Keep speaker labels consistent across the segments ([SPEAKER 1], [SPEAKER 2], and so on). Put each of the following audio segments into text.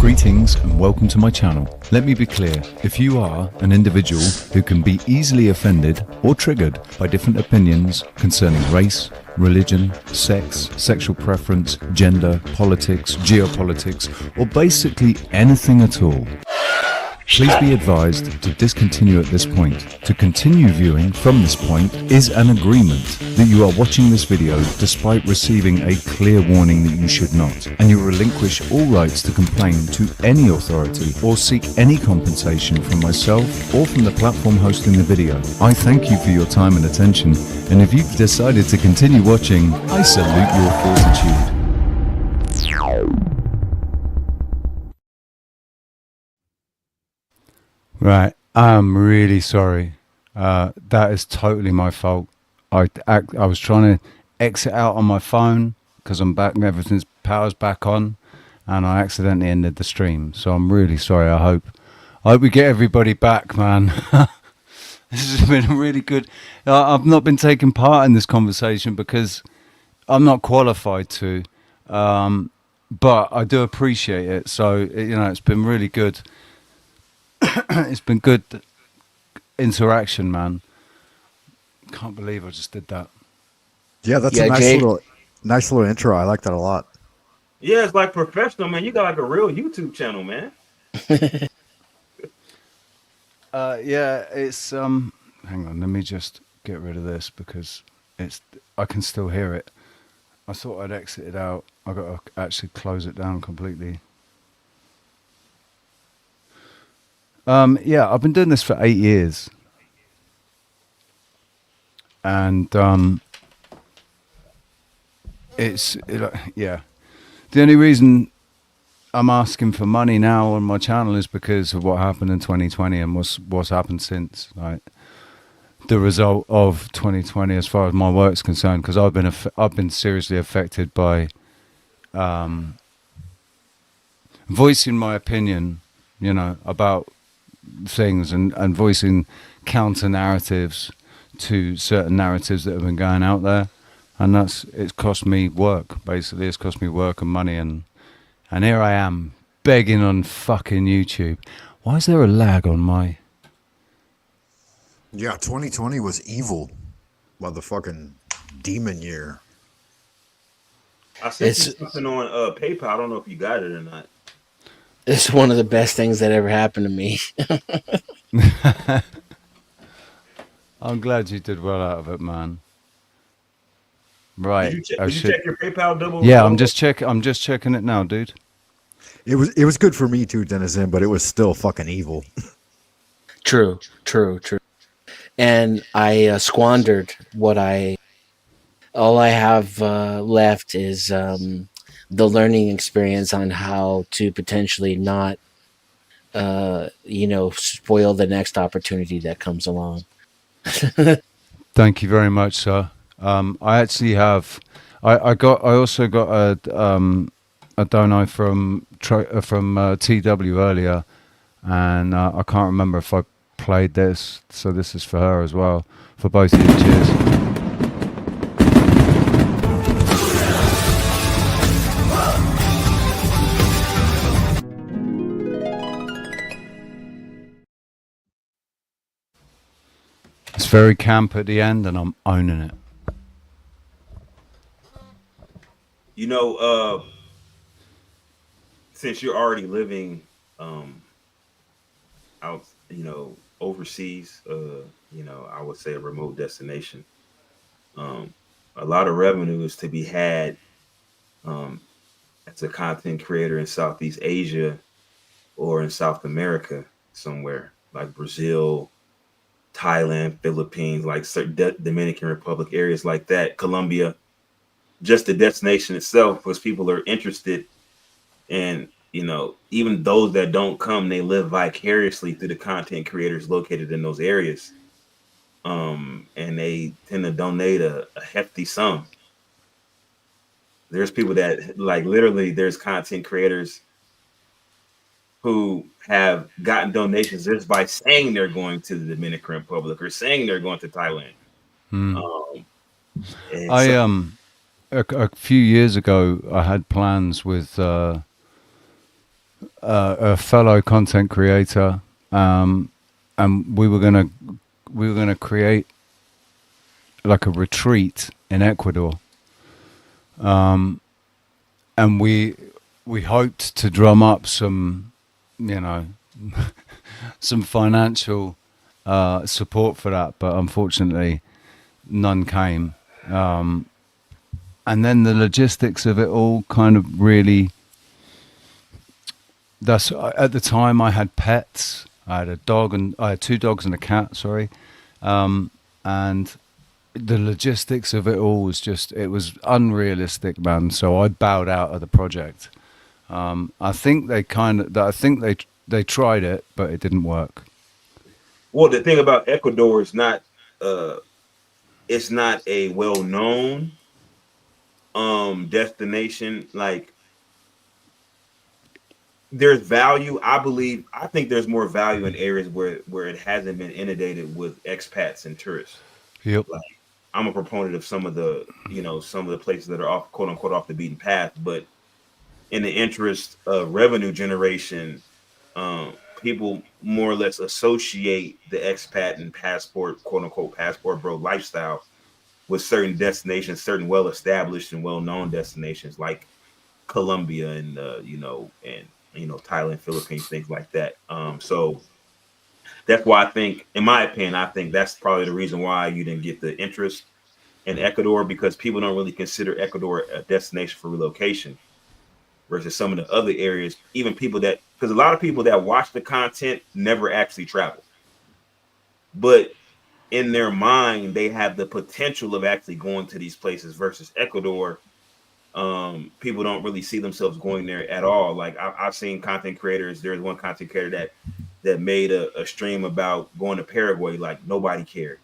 [SPEAKER 1] Greetings and welcome to my channel. Let me be clear, if you are an individual who can be easily offended or triggered by different opinions concerning race, religion, sex, sexual preference, gender, politics, geopolitics, or basically anything at all, please be advised to discontinue at this point. To continue viewing from this point is an agreement that you are watching this video despite receiving a clear warning that you should not, and you relinquish all rights to complain to any authority or seek any compensation from myself or from the platform hosting the video. I thank you for your time and attention, and if you've decided to continue watching, I salute your fortitude. Right, I'm really sorry. That is totally my fault. I was trying to exit out on my phone because I'm back and everything's power's back on, and I accidentally ended the stream. So I'm really sorry. I hope we get everybody back, man. This has been really good. I've not been taking part in this conversation because I'm not qualified to, but I do appreciate it. So it's been really good. It's been good interaction, man. Can't believe I just did that.
[SPEAKER 2] Yeah, that's a nice little intro. I like that a lot.
[SPEAKER 3] Yeah, it's like professional, man. You got like a real YouTube channel, man.
[SPEAKER 1] Yeah, it's hang on, let me just get rid of this because I can still hear it. I thought I'd exit it out. I got to actually close it down completely. Yeah, I've been doing this for 8 years, and yeah. The only reason I'm asking for money now on my channel is because of what happened in 2020 and what's happened since, like the result of 2020 as far as my work's concerned. Because I've been seriously affected by voicing my opinion, about things and voicing counter narratives to certain narratives that have been going out there, and it's cost me work. Basically, it's cost me work and money, and here I am begging on fucking YouTube. Why is there a lag on my?
[SPEAKER 2] Yeah, 2020 was evil, motherfucking demon year.
[SPEAKER 3] I sent you something on PayPal. I don't know if you got it or not.
[SPEAKER 4] It's one of the best things that ever happened to me.
[SPEAKER 1] I'm glad you did well out of it, man. Right.
[SPEAKER 3] Did you check your PayPal double?
[SPEAKER 1] Yeah, I'm just checking it now, dude.
[SPEAKER 2] It was good for me too, Denizen, but it was still fucking evil.
[SPEAKER 4] True. And I squandered all I have left is the learning experience on how to potentially not, spoil the next opportunity that comes along.
[SPEAKER 1] Thank you very much, sir. I actually have. I also got a dono from TW earlier, and I can't remember if I played this. So this is for her as well. For both of you, cheers. It's very camp at the end, and I'm owning it.
[SPEAKER 3] Since you're already living out, overseas, I would say a remote destination, a lot of revenue is to be had as a content creator in Southeast Asia or in South America somewhere like Brazil, Thailand, Philippines, like certain Dominican Republic areas like that, Colombia. Just the destination itself, because people are interested, and even those that don't come, they live vicariously through the content creators located in those areas, and they tend to donate a hefty sum. There's people that literally, there's content creators who have gotten donations just by saying they're going to the Dominican Republic or saying they're going to Thailand.
[SPEAKER 1] A few years ago, I had plans with a fellow content creator, and we were gonna create like a retreat in Ecuador, and we hoped to drum up some, you know, some financial support for that, but unfortunately, none came. And then the logistics of it all kind of really. That's at the time I had pets. I had a dog and I had two dogs and a cat. Sorry, and the logistics of it all was just it was unrealistic, man. So I bowed out of the project. I think they tried it, but it didn't work.
[SPEAKER 3] Well, the thing about Ecuador is not it's not a well-known destination. Like there's value, I think there's more value in areas where it hasn't been inundated with expats and tourists.
[SPEAKER 1] Yep.
[SPEAKER 3] Like I'm a proponent of some of the, some of the places that are off, quote unquote, off the beaten path, but in the interest of revenue generation, people more or less associate the expat and passport, quote unquote, passport bro lifestyle with certain destinations, certain well established and well known destinations like Colombia and Thailand, Philippines, things like that. So that's why I think, in my opinion, I think that's probably the reason why you didn't get the interest in Ecuador, because people don't really consider Ecuador a destination for relocation versus some of the other areas. Even people because a lot of people that watch the content never actually travel, but in their mind they have the potential of actually going to these places versus Ecuador. People don't really see themselves going there at all. Like I've seen content creators. There's one content creator that made a stream about going to Paraguay. Like nobody cared.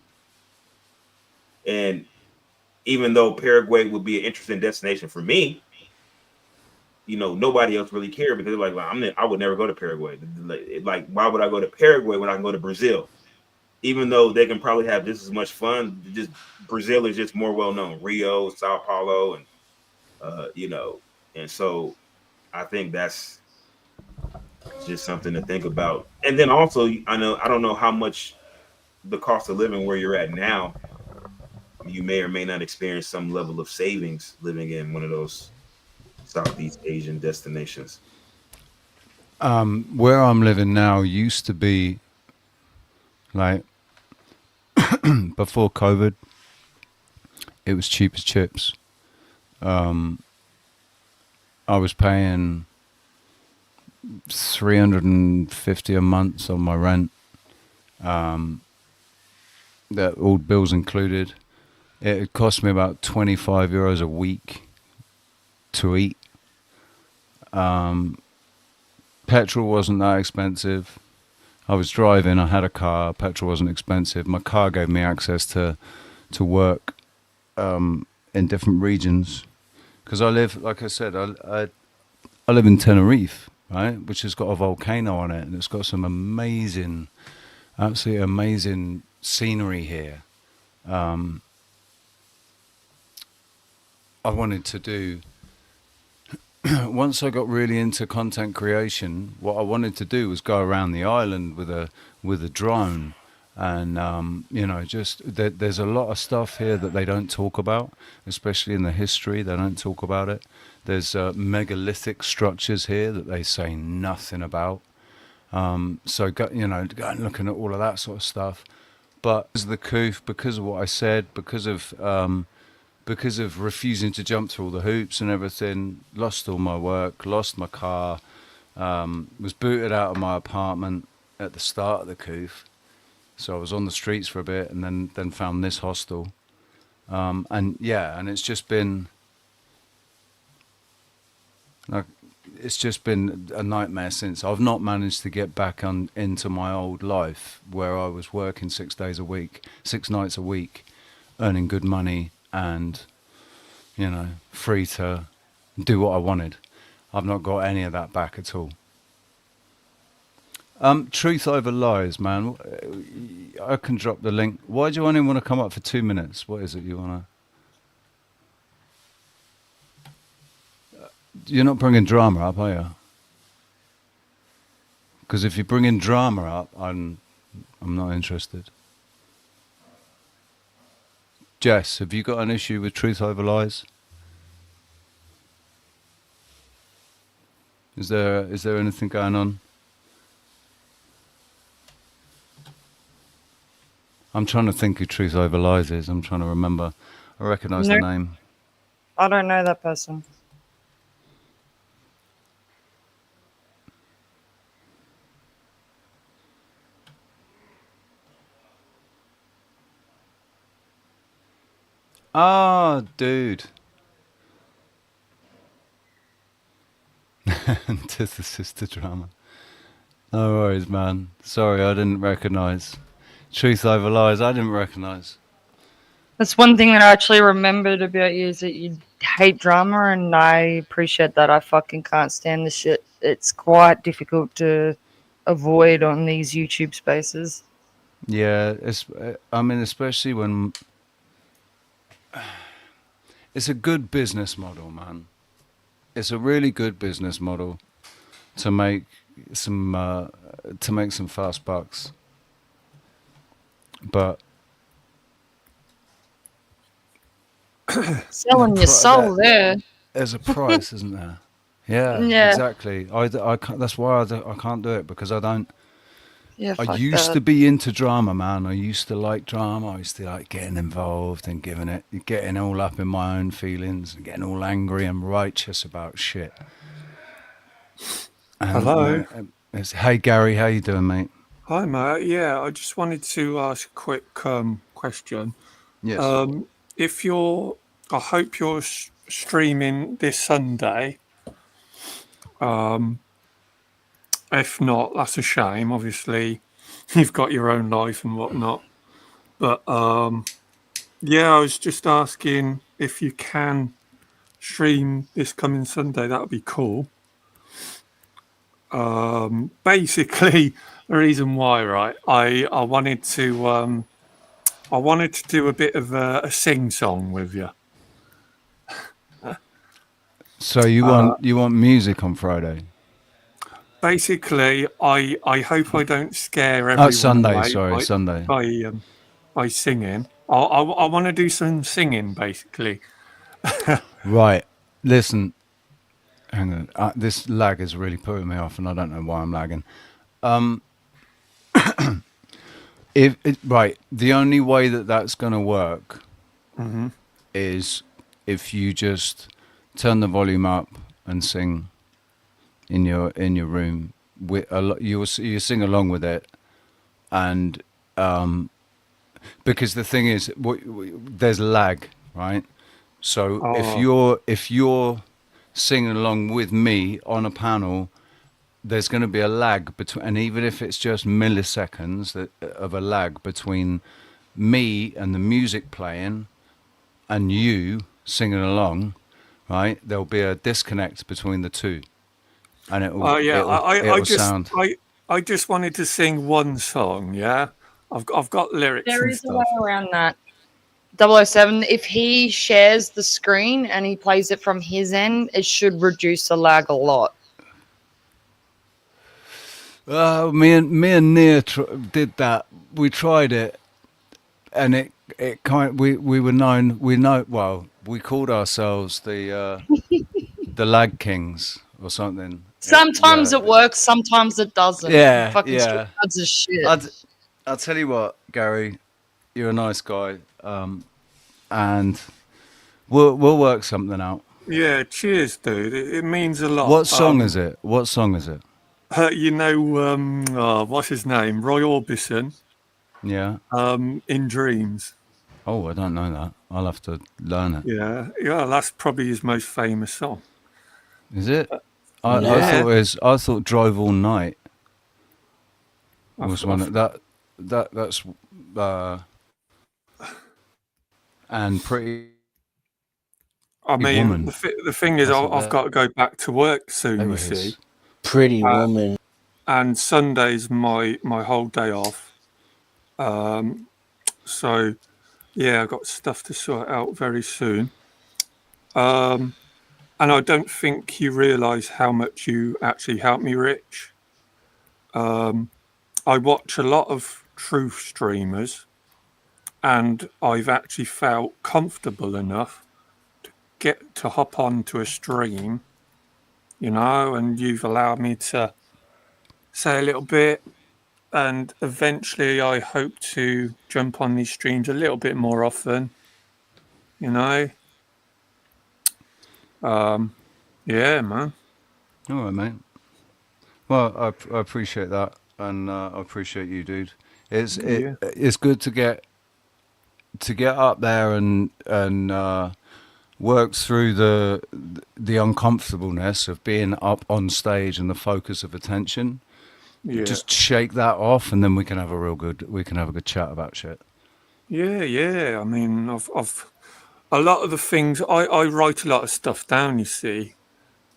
[SPEAKER 3] And even though Paraguay would be an interesting destination for me, nobody else really cared because they're like, I would never go to Paraguay. Like, why would I go to Paraguay when I can go to Brazil? Even though they can probably have just as much fun, just Brazil is just more well known. Rio, Sao Paulo, and and so I think that's just something to think about. And then also, I don't know how much the cost of living where you're at now. You may or may not experience some level of savings living in one of those Southeast Asian destinations.
[SPEAKER 1] Where I'm living now used to be like before COVID, it was cheap as chips. I was paying $350 a month on my rent. That all bills included. It cost me about €25 a week to eat. Petrol wasn't that expensive. I was driving. I had a car. Petrol wasn't expensive. My car gave me access to work in different regions. Because I live, like I said, I live in Tenerife, right, which has got a volcano on it, and it's got some amazing, absolutely amazing scenery here. I wanted to do, once I got really into content creation, what I wanted to do was go around the island with a drone. And, there's a lot of stuff here that they don't talk about, especially in the history. They don't talk about it. There's megalithic structures here that they say nothing about. So, go and looking at all of that sort of stuff. But as the Koof, because of what I said, because of refusing to jump through all the hoops and everything, lost all my work, lost my car, was booted out of my apartment at the start of the Koof. So I was on the streets for a bit, and then found this hostel, and it's just been like it's just been a nightmare since. I've not managed to get back into my old life where I was working 6 days a week, 6 nights a week, earning good money, and free to do what I wanted. I've not got any of that back at all. Truth over lies, man. I can drop the link. Why do you only want to come up for 2 minutes? What is it you want to... You're not bringing drama up, are you? Because if you bring in drama up, I'm not interested. Jess, have you got an issue with truth over lies? Is there anything going on? I'm trying to think who Truth Over Lies is. I'm trying to remember. I recognise the
[SPEAKER 5] No.
[SPEAKER 1] name.
[SPEAKER 5] I don't know that person.
[SPEAKER 1] Ah, dude. Antithesis to drama. No worries, man. Sorry, I didn't recognise. Truth Over Lies, I didn't recognise.
[SPEAKER 5] That's one thing that I actually remembered about you is that you hate drama, and I appreciate that. I fucking can't stand this shit. It's quite difficult to avoid on these YouTube spaces.
[SPEAKER 1] Yeah, I mean, especially when it's a good business model, man. It's a really good business model to make some fast bucks, but
[SPEAKER 5] Selling your soul there.
[SPEAKER 1] there's a price, isn't there? Yeah,
[SPEAKER 5] Yeah.
[SPEAKER 1] exactly. I can't, that's why I can't do it, because I don't.
[SPEAKER 5] Yeah,
[SPEAKER 1] I
[SPEAKER 5] fuck
[SPEAKER 1] used
[SPEAKER 5] that.
[SPEAKER 1] to be into drama, man. I used to like drama. I used to like getting involved and getting all up in my own feelings and getting all angry and righteous about shit. And,
[SPEAKER 6] Hello.
[SPEAKER 1] Hey Gary, how you doing, mate?
[SPEAKER 6] Hi, mate. Yeah, I just wanted to ask a quick question.
[SPEAKER 1] Yes.
[SPEAKER 6] I hope you're streaming this Sunday. If not, that's a shame. Obviously, you've got your own life and whatnot. But yeah, I was just asking if you can stream this coming Sunday. That would be cool. Basically, the reason why, right? I wanted to do a bit of a sing song with you.
[SPEAKER 1] So you want music on Friday?
[SPEAKER 6] Basically, I hope I don't scare everyone
[SPEAKER 1] Sunday.
[SPEAKER 6] away
[SPEAKER 1] Sorry, Sunday.
[SPEAKER 6] by singing. I want to do some singing, basically.
[SPEAKER 1] Right. Listen. Hang on. This lag is really putting me off, and I don't know why I'm lagging. Right. The only way that's going to work is if you just turn the volume up and sing in your room. You sing along with it, and because the thing is, there's lag, right? So if you're singing along with me on a panel, there's going to be a lag between, and even if it's just milliseconds of a lag between me and the music playing and you singing along, right? There'll be a disconnect between the two, and it will.
[SPEAKER 6] I just wanted to sing one song. Yeah, I've got lyrics.
[SPEAKER 5] There
[SPEAKER 6] and
[SPEAKER 5] is
[SPEAKER 6] stuff.
[SPEAKER 5] a way around that. 007, if he shares the screen and he plays it from his end, it should reduce the lag a lot.
[SPEAKER 1] Me and Nia did that. We tried it, and it we called ourselves the Lag Kings or something.
[SPEAKER 5] Sometimes it works, sometimes it doesn't.
[SPEAKER 1] Yeah,
[SPEAKER 5] Fucking
[SPEAKER 1] yeah.
[SPEAKER 5] Studs is shit.
[SPEAKER 1] I'll tell you what, Gary, you're a nice guy, and we'll work something out.
[SPEAKER 6] Yeah, cheers, dude. It means a lot.
[SPEAKER 1] What song is it? What's
[SPEAKER 6] his name? Roy Orbison.
[SPEAKER 1] Yeah.
[SPEAKER 6] In Dreams.
[SPEAKER 1] Oh, I don't know that. I'll have to learn it.
[SPEAKER 6] Yeah, that's probably his most famous song.
[SPEAKER 1] Is it? I thought Drive All Night was one that's and Pretty.
[SPEAKER 6] I mean,
[SPEAKER 1] Woman.
[SPEAKER 6] the thing is, I've got to go back to work soon. You see,
[SPEAKER 4] Pretty Woman.
[SPEAKER 6] And Sunday's my whole day off. So yeah, I've got stuff to sort out very soon. And I don't think you realise how much you actually helped me, Rich. I watch a lot of truth streamers, and I've actually felt comfortable enough to get to hop onto a stream, and you've allowed me to say a little bit. And eventually, I hope to jump on these streams a little bit more often. Yeah, man.
[SPEAKER 1] All right, mate. Well, I appreciate that, and I appreciate you, dude. It's good to get up there and work through the uncomfortableness of being up on stage and the focus of attention.
[SPEAKER 6] Yeah.
[SPEAKER 1] Just shake that off, and then we can have a good chat about shit.
[SPEAKER 6] Yeah. I mean, I've a lot of the things I write a lot of stuff down. You see,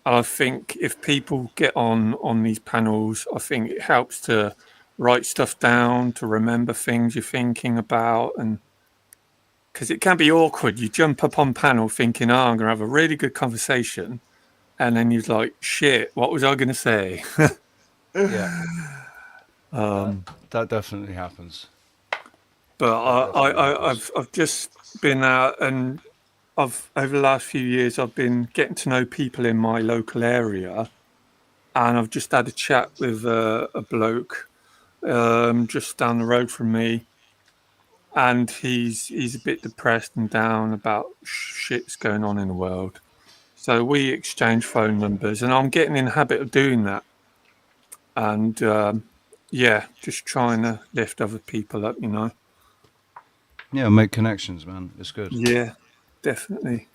[SPEAKER 6] and I think if people get on these panels, I think it helps to write stuff down, to remember things you're thinking about, and because it can be awkward. You jump up on panel thinking, "Oh, I'm gonna have a really good conversation," and then you're like, "Shit, what was I gonna say?"
[SPEAKER 1] Yeah. That definitely happens.
[SPEAKER 6] But I've just been out, and over the last few years I've been getting to know people in my local area, and I've just had a chat with a bloke just down the road from me, and he's a bit depressed and down about shit's going on in the world. So we exchange phone numbers, and I'm getting in the habit of doing that. And just trying to lift other people up,
[SPEAKER 1] Yeah, make connections, man. It's good.
[SPEAKER 6] Yeah, definitely.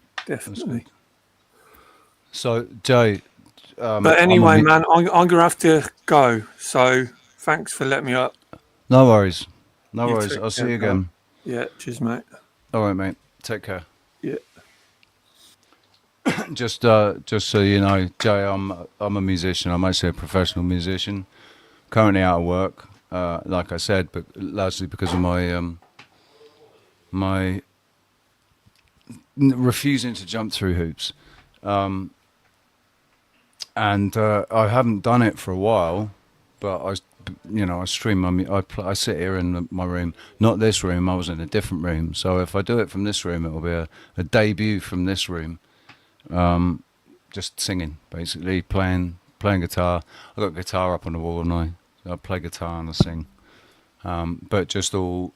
[SPEAKER 1] So, Jay.
[SPEAKER 6] But anyway, man, I'm gonna have to go. So thanks for letting me up.
[SPEAKER 1] No worries. No
[SPEAKER 6] You
[SPEAKER 1] worries.
[SPEAKER 6] take
[SPEAKER 1] I'll see
[SPEAKER 6] care,
[SPEAKER 1] you again.
[SPEAKER 6] Yeah, cheers, mate.
[SPEAKER 1] All right, mate. Take care.
[SPEAKER 6] Yeah.
[SPEAKER 1] Just so you know, Jay, I'm a musician. I'm actually a professional musician. Currently out of work, like I said, but largely because of my refusing to jump through hoops, and I haven't done it for a while. But I stream. I sit here in my room, not this room. I was in a different room. So if I do it from this room, it will be a debut from this room. Just singing, basically playing guitar. I got guitar up on the wall, and I play guitar and I sing. But just all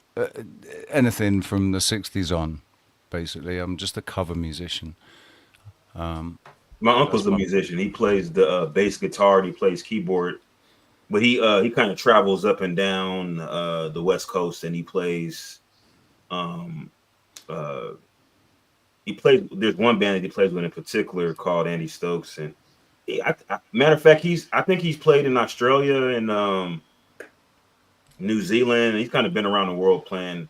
[SPEAKER 1] anything from the '60s on, basically. I'm just a cover musician.
[SPEAKER 3] My uncle's a musician. He plays the bass guitar and he plays keyboard. But he kind of travels up and down the West Coast, and he plays. He plays. There's one band that he plays with in particular called Andy Stokes, and matter of fact, I think he's played in Australia and New Zealand. He's kind of been around the world playing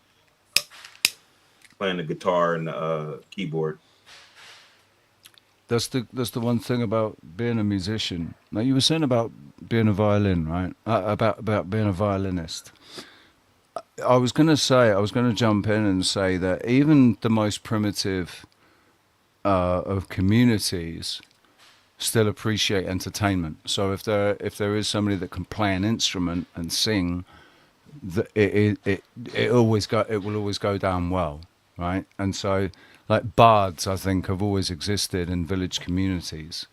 [SPEAKER 3] the guitar and the keyboard.
[SPEAKER 1] That's the one thing about being a musician. Now you were saying about being a violin, right? About being a violinist. I was going to jump in and say that even the most primitive of communities still appreciate entertainment. So if there is somebody that can play an instrument and sing, it will always go down well, right? And so, like bards, I think have always existed in village communities.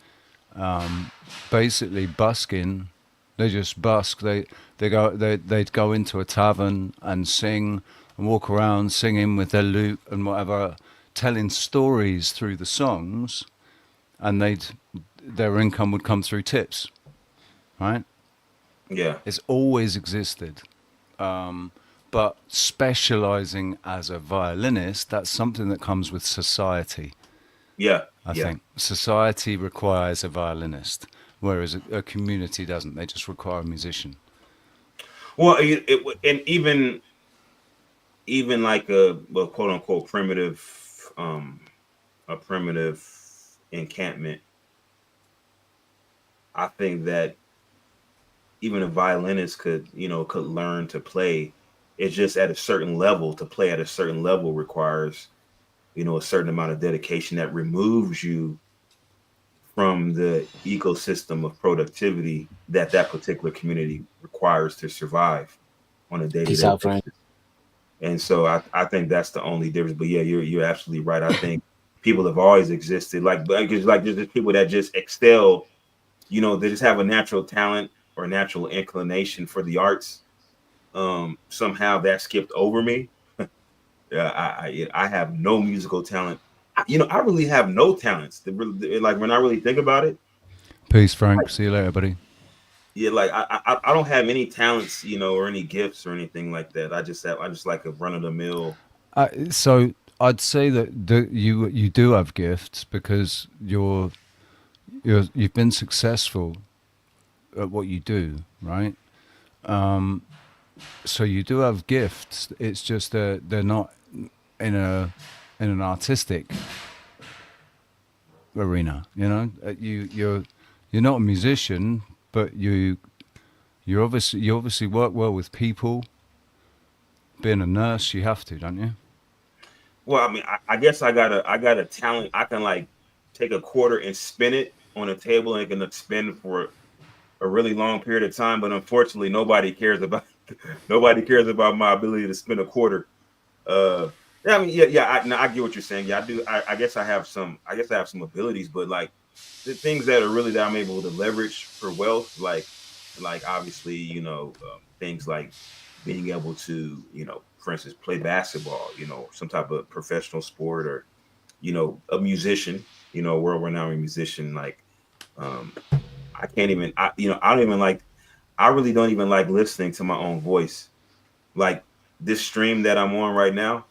[SPEAKER 1] Basically, busking. They just busk. They'd go into a tavern and sing and walk around singing with their lute and whatever, telling stories through the songs, and their income would come through tips, right?
[SPEAKER 3] Yeah,
[SPEAKER 1] it's always existed. But specializing as a violinist, that's something that comes with society.
[SPEAKER 3] Yeah,
[SPEAKER 1] I think society requires a violinist, whereas a community doesn't. They just require a musician.
[SPEAKER 3] Well, and even like a quote unquote primitive, a primitive encampment. I think that even a violinist could learn to play. It's just at a certain level. To play at a certain level requires, a certain amount of dedication that removes you from the ecosystem of productivity that particular community requires. requires to survive on a
[SPEAKER 4] Peace
[SPEAKER 3] day-to-day
[SPEAKER 4] out,
[SPEAKER 3] basis.
[SPEAKER 4] Frank.
[SPEAKER 3] And so I think that's the only difference. But yeah, you're absolutely right. I think people have always existed. Like there's just people that just excel. You know, they just have a natural talent or natural inclination for the arts. Somehow that skipped over me. Yeah, I have no musical talent. I really have no talents. Like when I really think about it,
[SPEAKER 1] Peace, Frank. See you later, buddy.
[SPEAKER 3] yeah, like I don't have any talents, or any gifts or anything like that. I just like a run of the mill.
[SPEAKER 1] So I'd say that you do have gifts because you've been successful at what you do, right? So you do have gifts. It's just that they're not in an artistic arena. You're not a musician, but you obviously work well with people. Being a nurse, you have to, don't you?
[SPEAKER 3] Well, I mean, I guess I got a talent. I can like take a quarter and spin it on a table and it can spin for a really long period of time. But unfortunately, nobody cares about my ability to spin a quarter. Yeah, I mean, yeah. I get what you're saying. Yeah, I do. I guess I have some. I guess I have some abilities, but like the things that are really that I'm able to leverage for wealth, like obviously, things like being able to, for instance, play basketball, some type of professional sport, or a musician, a world renowned musician. Like, I can't even. I don't even like. I really don't even like listening to my own voice. Like this stream that I'm on right now,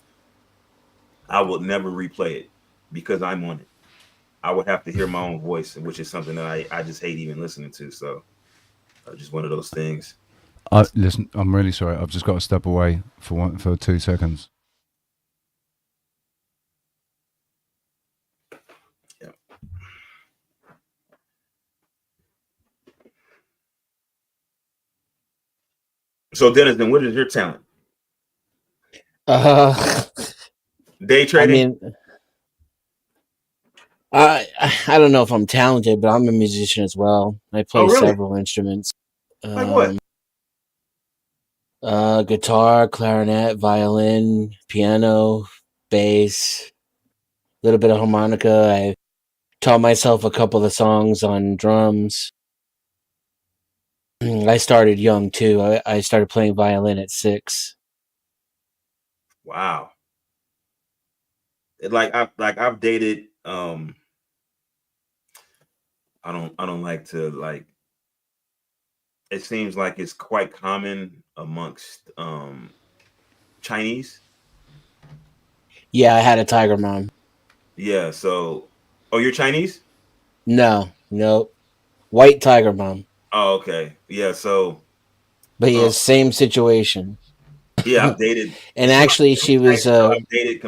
[SPEAKER 3] I will never replay it because I'm on it. I would have to hear my own voice, which is something that I just hate even listening to. So, just one of those things.
[SPEAKER 1] Listen, I'm really sorry. I've just got to step away for 2 seconds.
[SPEAKER 3] Yeah. So, Dennis, then what is your talent?
[SPEAKER 4] Uh,
[SPEAKER 3] Day
[SPEAKER 4] I
[SPEAKER 3] trading?
[SPEAKER 4] mean, I don't know if I'm talented, but I'm a musician as well. I play
[SPEAKER 3] Oh, really?
[SPEAKER 4] several instruments.
[SPEAKER 3] Like what?
[SPEAKER 4] Guitar, clarinet, violin, piano, bass, a little bit of harmonica. I taught myself a couple of songs on drums. I started young too. I started playing violin at 6.
[SPEAKER 3] Wow. I've dated. I don't like to like. It seems like it's quite common amongst Chinese.
[SPEAKER 4] Yeah, I had a tiger mom.
[SPEAKER 3] Yeah. So, oh, you're Chinese?
[SPEAKER 4] No, white tiger mom.
[SPEAKER 3] Oh, okay. Yeah. So,
[SPEAKER 4] But
[SPEAKER 3] uh,
[SPEAKER 4] yeah, same situation.
[SPEAKER 3] yeah, I've dated.
[SPEAKER 4] And
[SPEAKER 3] So
[SPEAKER 4] actually, she
[SPEAKER 3] every
[SPEAKER 4] was
[SPEAKER 3] Chinese girl I've dated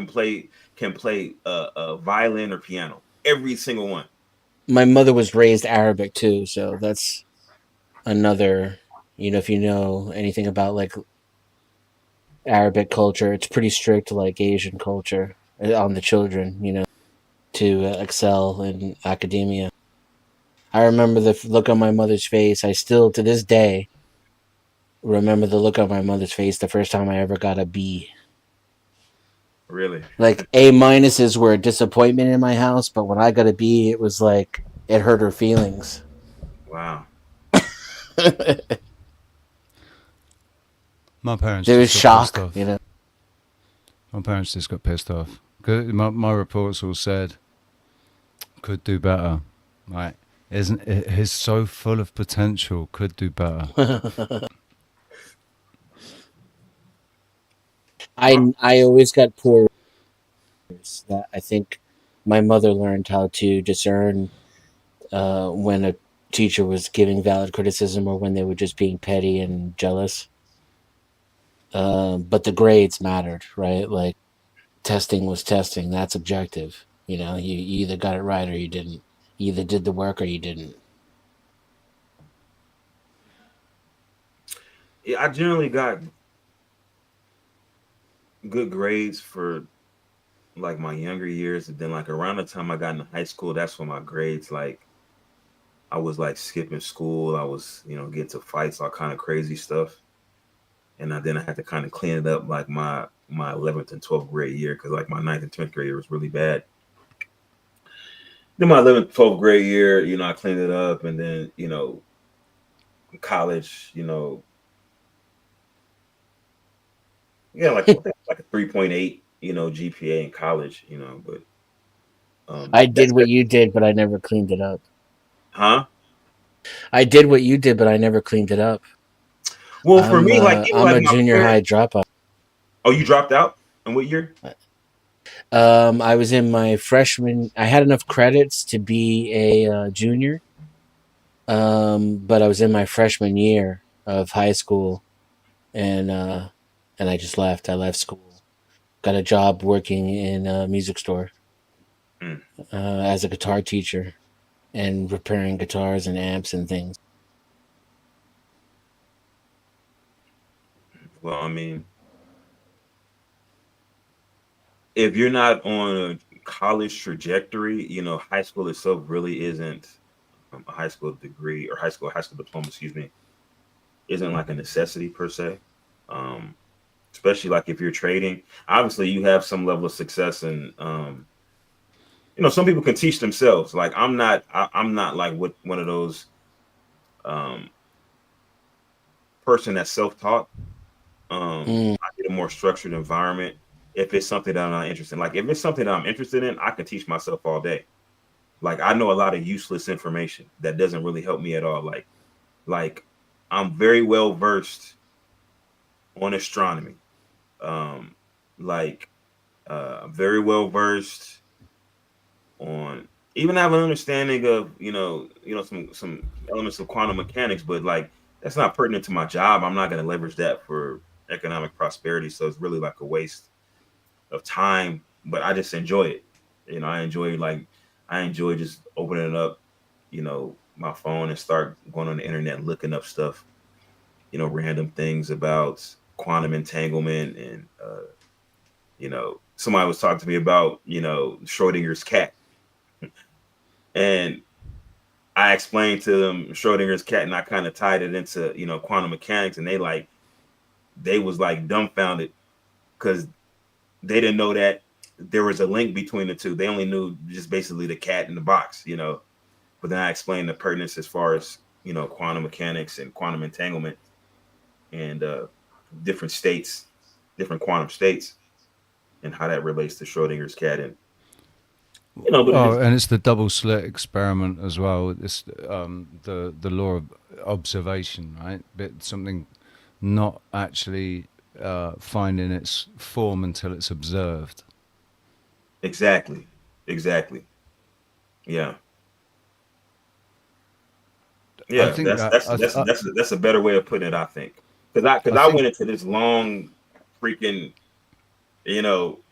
[SPEAKER 3] can play violin or piano. Every single one.
[SPEAKER 4] my mother was raised Arabic too, so that's another. If you know anything about like Arabic culture, it's pretty strict, like Asian culture, on the children. To excel in academia. I remember the look on my mother's face. I still, to this day, remember the look on my mother's face the first time I ever got a B.
[SPEAKER 3] Really?
[SPEAKER 4] Like A minuses were a disappointment in my house, but when I got a B, it was like it hurt her feelings.
[SPEAKER 3] Wow.
[SPEAKER 1] My parents
[SPEAKER 4] There was
[SPEAKER 1] just got pissed
[SPEAKER 4] shock,
[SPEAKER 1] off. My parents just got pissed off. 'Cause my reports all said could do better. Like, isn't it? He's so full of potential. Could do better.
[SPEAKER 4] I always got poor. That I think my mother learned how to discern when a teacher was giving valid criticism or when they were just being petty and jealous. But the grades mattered, right? Like testing was testing. That's objective. You either got it right or you didn't. You either did the work or you didn't.
[SPEAKER 3] Yeah, I generally got good grades for like my younger years, and then like around the time I got into high school, that's when my grades like I was like skipping school. I was, getting to fights, all kind of crazy stuff. And then I had to kind of clean it up like my 11th and 12th grade year because like my ninth and 10th grade year was really bad. Then my 11th, 12th grade year, I cleaned it up. And then, college, yeah, like I think like a 3.8, GPA in college, but
[SPEAKER 4] I did
[SPEAKER 3] that's
[SPEAKER 4] what you did, but I never cleaned it up.
[SPEAKER 3] huh?
[SPEAKER 4] I did what you did, but I never cleaned it up.
[SPEAKER 3] Well, for me, like even
[SPEAKER 4] I'm
[SPEAKER 3] like
[SPEAKER 4] a
[SPEAKER 3] my
[SPEAKER 4] junior high
[SPEAKER 3] parents.
[SPEAKER 4] dropout.
[SPEAKER 3] Oh, you dropped out? In what year?
[SPEAKER 4] I was in my freshman. I had enough credits to be a junior, but I was in my freshman year of high school, and I just left. I left school, got a job working in a music store
[SPEAKER 3] Mm.
[SPEAKER 4] as a guitar teacher and repairing guitars and amps and things.
[SPEAKER 3] Well, I mean, if you're not on a college trajectory, high school itself really isn't a high school degree or high school diploma, excuse me, isn't like a necessity per se. Um, Especially like if you're trading, obviously you have some level of success and some people can teach themselves. Like I'm not like one of those um person that's self-taught.
[SPEAKER 4] Mm,
[SPEAKER 3] I need a more structured environment if it's something that I'm not interested in. Like if it's something that I'm interested in, I can teach myself all day. Like I know a lot of useless information that doesn't really help me at all. Like I'm very well versed on astronomy. Um, like very well versed on even have an understanding of some elements of quantum mechanics, but like that's not pertinent to my job. I'm not going to leverage that for economic prosperity. So it's really like a waste of time. But I just enjoy it. I enjoy just opening up, my phone and start going on the internet and looking up stuff, random things about quantum entanglement and somebody was talking to me about Schrodinger's cat, and I explained to them Schrodinger's cat, and I kind of tied it into quantum mechanics, and they was like dumbfounded because they didn't know that there was a link between the two. They only knew just basically the cat in the box. But then I explained the pertinence as far as quantum mechanics and quantum entanglement and different states, different quantum states, and how that relates to Schrodinger's cat, and but
[SPEAKER 1] Oh, and it's the double slit experiment as well. It's the law of observation, right? But something not actually finding its form until it's observed.
[SPEAKER 3] exactly, yeah,
[SPEAKER 1] I
[SPEAKER 3] yeah.
[SPEAKER 1] think
[SPEAKER 3] That's
[SPEAKER 1] that
[SPEAKER 3] that's that's that's a better way of putting it, I think, because
[SPEAKER 1] I
[SPEAKER 3] I
[SPEAKER 1] think
[SPEAKER 3] went into this long freaking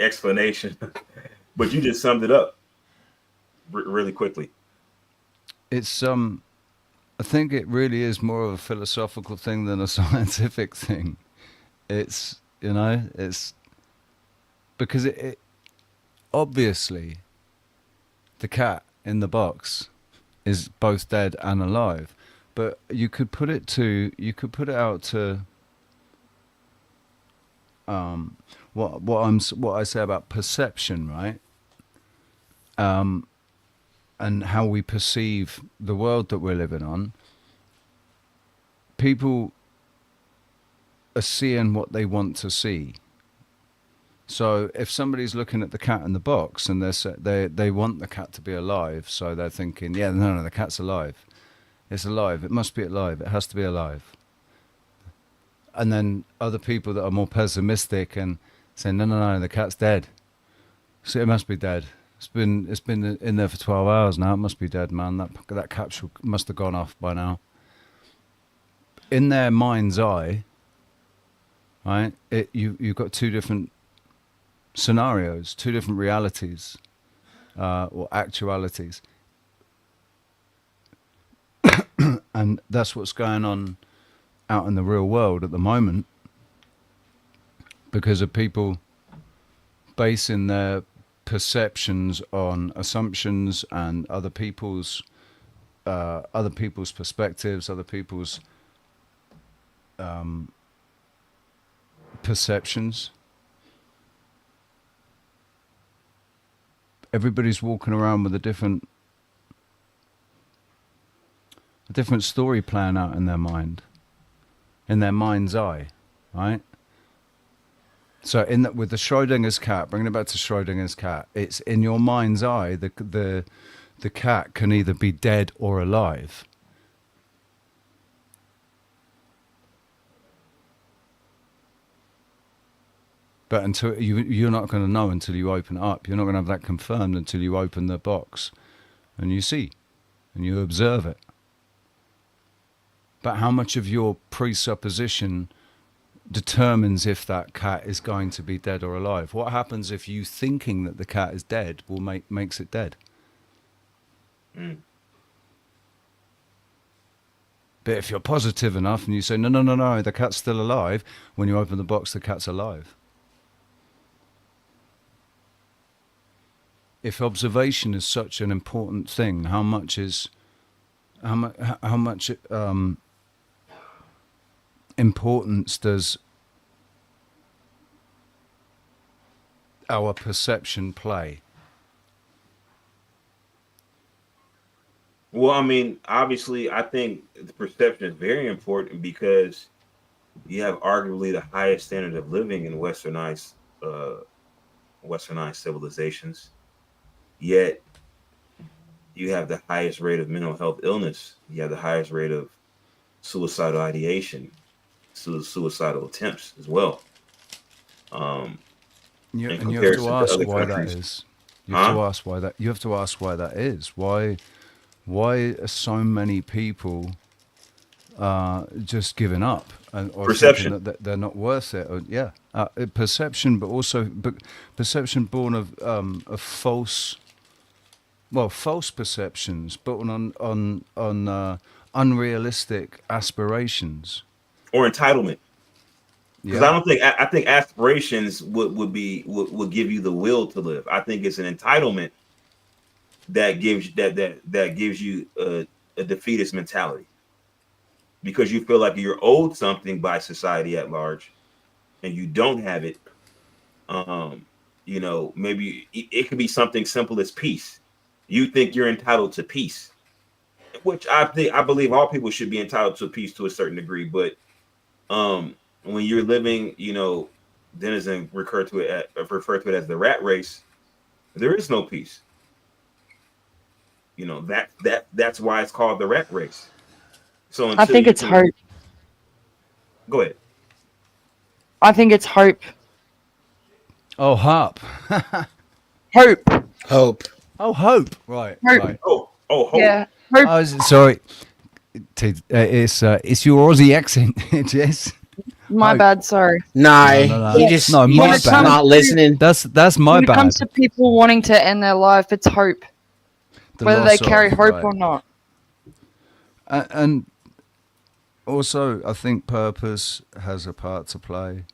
[SPEAKER 3] explanation, but you just summed it up really quickly.
[SPEAKER 1] it's I think it really is more of a philosophical thing than a scientific thing. It's it's because it obviously the cat in the box is both dead and alive, but you could put it out to what I say about perception, right? And how we perceive the world that we're living on. People are seeing what they want to see. So if somebody's looking at the cat in the box and they want the cat to be alive, so they're thinking, yeah, no, the cat's alive. It's alive. It must be alive. It has to be alive. And then other people that are more pessimistic and say, no, the cat's dead. So it must be dead. It's been in there for 12 hours now. It must be dead, man. That capsule must have gone off by now. In their mind's eye, right? You've got two different scenarios, two different realities or actualities, and that's what's going on out in the real world at the moment because of people basing their perceptions on assumptions and other people's other people's perspectives, other people's perceptions. Everybody's walking around with a different story playing out in their mind, in their mind's eye, right? So with the Schrodinger's cat, bringing it back to Schrodinger's cat, it's in your mind's eye. The cat can either be dead or alive. But until you're not going to know until you open it up. You're not going to have that confirmed until you open the box and you see and you observe it. But how much of your presupposition determines if that cat is going to be dead or alive? What happens if you thinking that the cat is dead makes it dead? But if you're positive enough and you say, no, the cat's still alive, when you open the box, the cat's alive. If observation is such an important thing, how much importance does our perception play?
[SPEAKER 3] Well, I mean, obviously, I think the perception is very important because you have arguably the highest standard of living in westernized civilizations. Yet you have the highest rate of mental health illness. You have the highest rate of suicidal ideation, suicidal attempts as well.
[SPEAKER 1] And you have to ask why that is. You have to ask why that. You have to ask why that is. Why are so many people just giving up or
[SPEAKER 3] perception
[SPEAKER 1] that they're not worth it? Or, perception, but also perception born of false perceptions, but on unrealistic aspirations
[SPEAKER 3] or entitlement. Because
[SPEAKER 1] Yeah.
[SPEAKER 3] I think aspirations would give you the will to live. I think it's an entitlement that gives you a defeatist mentality, because you feel like you're owed something by society at large, and you don't have it. Maybe it could be something simple as peace. You think you're entitled to peace, which I believe all people should be entitled to peace to a certain degree. But when you're living, Denizen refer to it as the rat race, there is no peace. That's why it's called the rat race. So
[SPEAKER 5] I think it's hope.
[SPEAKER 3] Go ahead.
[SPEAKER 5] I think it's hope.
[SPEAKER 1] Oh, hope.
[SPEAKER 4] Hope.
[SPEAKER 1] Oh, hope. Right.
[SPEAKER 5] Hope.
[SPEAKER 1] Right.
[SPEAKER 3] Oh, hope.
[SPEAKER 5] Yeah. Hope.
[SPEAKER 1] Oh, sorry. It's your Aussie accent, Jess.
[SPEAKER 5] My
[SPEAKER 1] hope.
[SPEAKER 5] bad. Sorry.
[SPEAKER 4] No. You just
[SPEAKER 1] No,
[SPEAKER 4] you
[SPEAKER 1] my
[SPEAKER 4] just
[SPEAKER 1] bad.
[SPEAKER 4] not listening.
[SPEAKER 1] That's my
[SPEAKER 5] When it
[SPEAKER 1] bad.
[SPEAKER 5] comes to people wanting to end their life, it's hope.
[SPEAKER 1] The
[SPEAKER 5] Whether they
[SPEAKER 1] loss
[SPEAKER 5] carry
[SPEAKER 1] of,
[SPEAKER 5] hope
[SPEAKER 1] right.
[SPEAKER 5] or not.
[SPEAKER 1] And also, I think purpose has a part to play.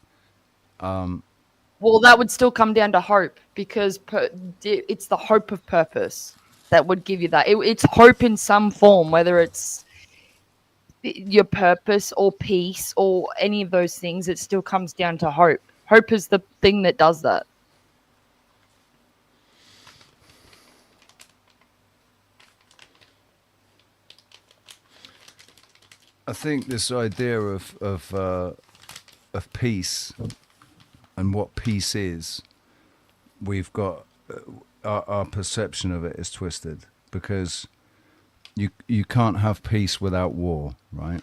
[SPEAKER 5] Well, that would still come down to hope, because it's the hope of purpose that would give you that. It's hope in some form, whether it's your purpose or peace or any of those things. It still comes down to hope. Hope is the thing that does that.
[SPEAKER 1] I think this idea of peace and what peace is, we've got our perception of it is twisted, because you can't have peace without war, right?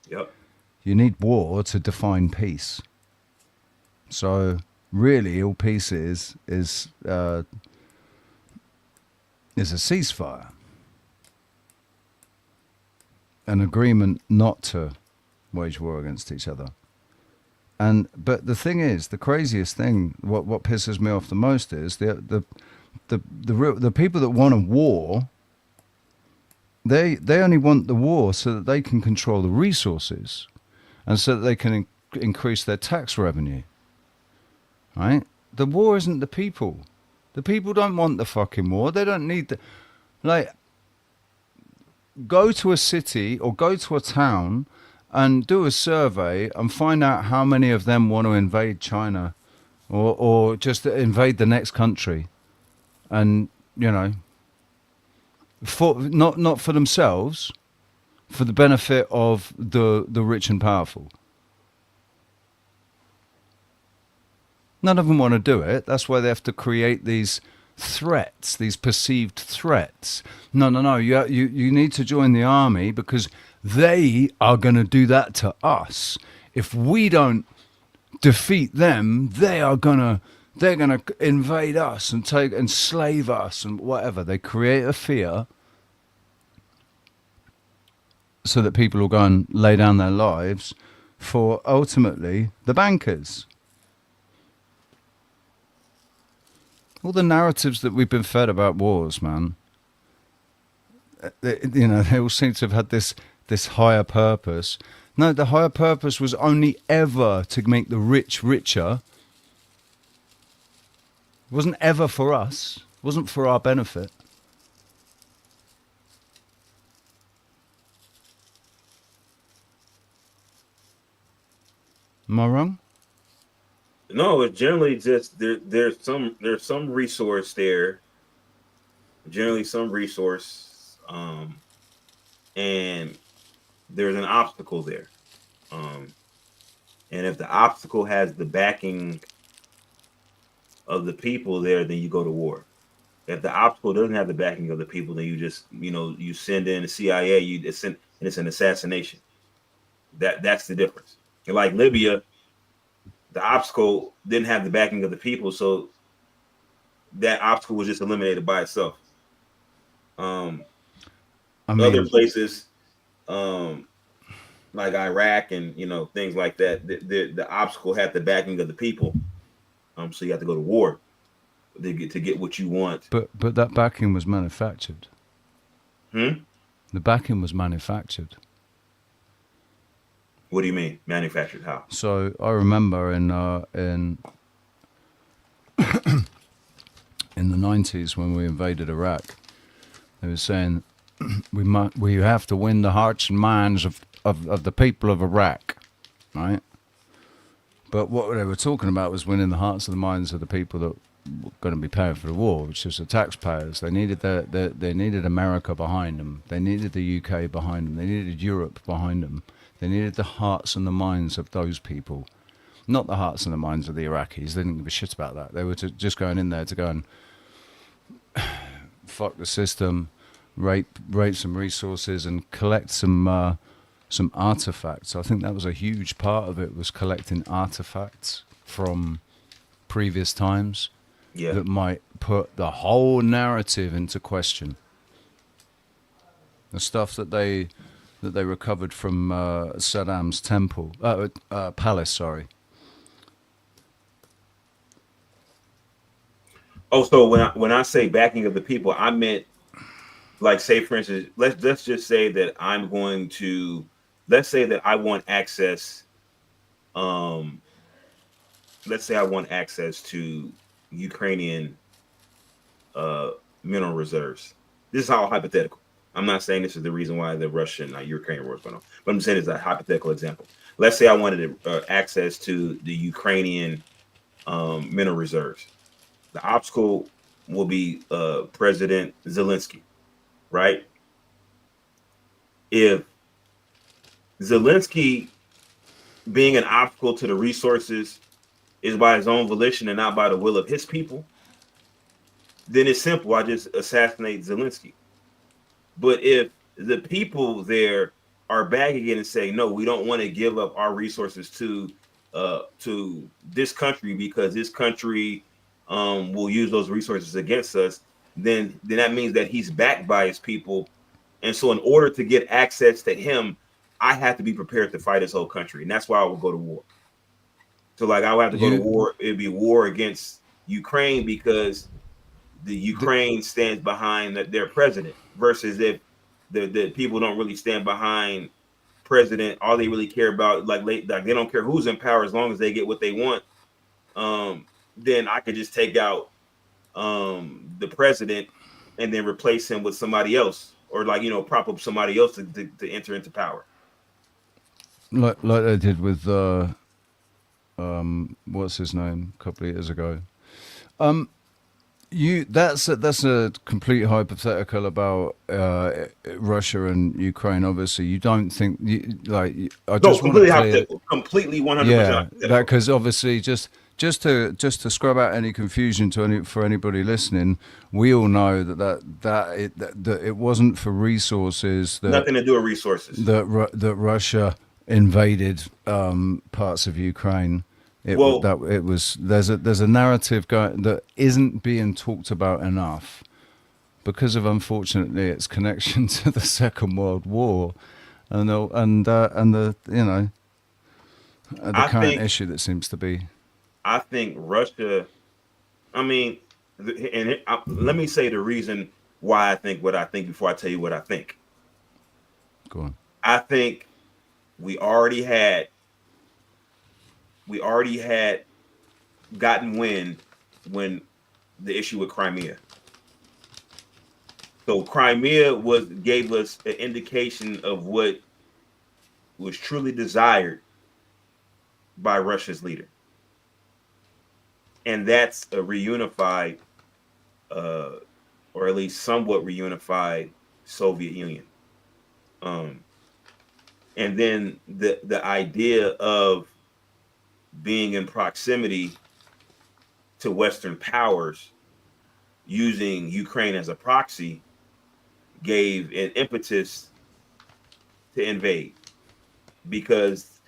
[SPEAKER 3] Yep.
[SPEAKER 1] You need war to define peace. So really, all peace is a ceasefire, an agreement not to wage war against each other. But the thing is, the craziest thing, what pisses me off the most is the people that want a war. They only want the war so that they can control the resources, and so that they can increase their tax revenue. Right? The war isn't the people. The people don't want the fucking war. They don't need the go to a city or go to a town and do a survey and find out how many of them want to invade China or just invade the next country, and for not for themselves, for the benefit of the rich and powerful. None of them want to do it. That's why they have to create these threats, these perceived threats. No. You need to join the army because they are going to do that to us. If we don't defeat them, they're gonna invade us and enslave us and whatever. They create a fear so that people will go and lay down their lives for ultimately the bankers. All the narratives that we've been fed about wars, man, they all seem to have had this higher purpose. No, the higher purpose was only ever to make the rich richer. It wasn't ever for us. It wasn't for our benefit. Am I wrong?
[SPEAKER 3] No, it's generally just there's some resource there. Generally some resource, and there's an obstacle there. And if the obstacle has the backing of the people there, then you go to war. If the obstacle doesn't have the backing of the people, then you just you send in the CIA. It's an assassination. That's the difference. And like Libya, the obstacle didn't have the backing of the people, so that obstacle was just eliminated by itself. Other places, like Iraq and things like that, the obstacle had the backing of the people. So you have to go to war to get what you want.
[SPEAKER 1] But that backing was manufactured.
[SPEAKER 3] The
[SPEAKER 1] backing was manufactured.
[SPEAKER 3] What do you mean manufactured? How?
[SPEAKER 1] So I remember in in the 90s when we invaded Iraq, they were saying we have to win the hearts and minds of the people of Iraq, right? But what they were talking about was winning the hearts and the minds of the people that were going to be paying for the war, which is the taxpayers. They needed they needed America behind them. They needed the UK behind them. They needed Europe behind them. They needed the hearts and the minds of those people, not the hearts and the minds of the Iraqis. They didn't give a shit about that. They were just going in there to go and fuck the system, rape some resources, and collect some artifacts. I think that was a huge part of it, was collecting artifacts from previous times that might put the whole narrative into question. The stuff that they recovered from Saddam's palace. Sorry.
[SPEAKER 3] Oh, so when I say backing of the people, I meant, like, say for instance, let's just say that let's say that I want access. Let's say I want access to Ukrainian mineral reserves. This is all hypothetical. I'm not saying this is the reason why the Russian-Ukrainian war is going on, but I'm saying it's a hypothetical example. Let's say I wanted access to the Ukrainian mineral reserves. The obstacle will be President Zelensky, right? If Zelensky being an obstacle to the resources is by his own volition and not by the will of his people, then it's simple. I just assassinate Zelensky. But if the people there are backing it and say, no, we don't want to give up our resources to this country because this country will use those resources against us, then that means that he's backed by his people. And so in order to get access to him, I have to be prepared to fight his whole country. And that's why I would go to war. So like I would have to go to war. It'd be war against Ukraine because the Ukraine stands behind their president, versus if the people don't really stand behind president, all they really care about, like they don't care who's in power as long as they get what they want. Then I could just take out the president and then replace him with somebody else or like prop up somebody else to enter into power.
[SPEAKER 1] Like they did with what's his name a couple of years ago. That's a complete hypothetical about Russia and Ukraine. Obviously, you don't think I just want to clear,
[SPEAKER 3] completely 100%.
[SPEAKER 1] yeah, that because obviously just to scrub out any confusion for anybody listening, we all know that it wasn't for resources.
[SPEAKER 3] Nothing to do with resources.
[SPEAKER 1] That Russia invaded parts of Ukraine. There's a narrative going that isn't being talked about enough because of, unfortunately, its connection to the Second World War and the current issue that seems to be.
[SPEAKER 3] I think Russia. I mean, let me say the reason why I think what I think before I tell you what I think.
[SPEAKER 1] Go on.
[SPEAKER 3] I think we already had gotten wind when the issue with Crimea. So Crimea gave us an indication of what was truly desired by Russia's leader. And that's a reunified, or at least somewhat reunified Soviet Union. And then the idea of being in proximity to Western powers using Ukraine as a proxy gave an impetus to invade, because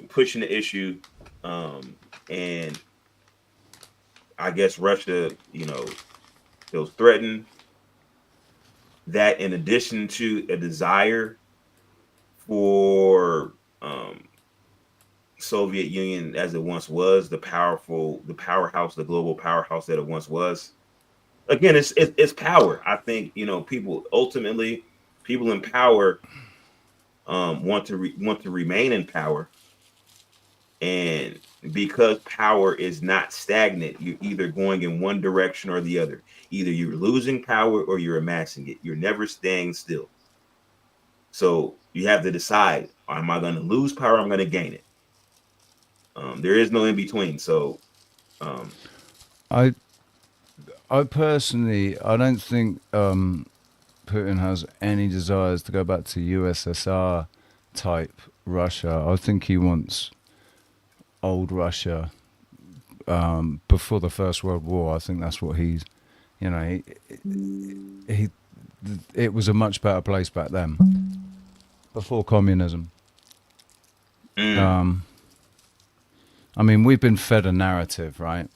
[SPEAKER 3] pushing the issue, and I guess Russia feels threatened. That, in addition to a desire for Soviet Union as it once was, the powerhouse, the global powerhouse that it once was. Again, it's power. I think people in power want to remain in power, and because power is not stagnant, you're either going in one direction or the other. Either you're losing power or you're amassing it. You're never staying still. So you have to decide: am I going to lose power? Or I'm going to gain it. There is no in between. So,
[SPEAKER 1] I personally, I don't think Putin has any desires to go back to USSR type Russia. I think he wants old Russia before the First World War. I think that's what he's. It was a much better place back then, before communism. I mean, we've been fed a narrative, right,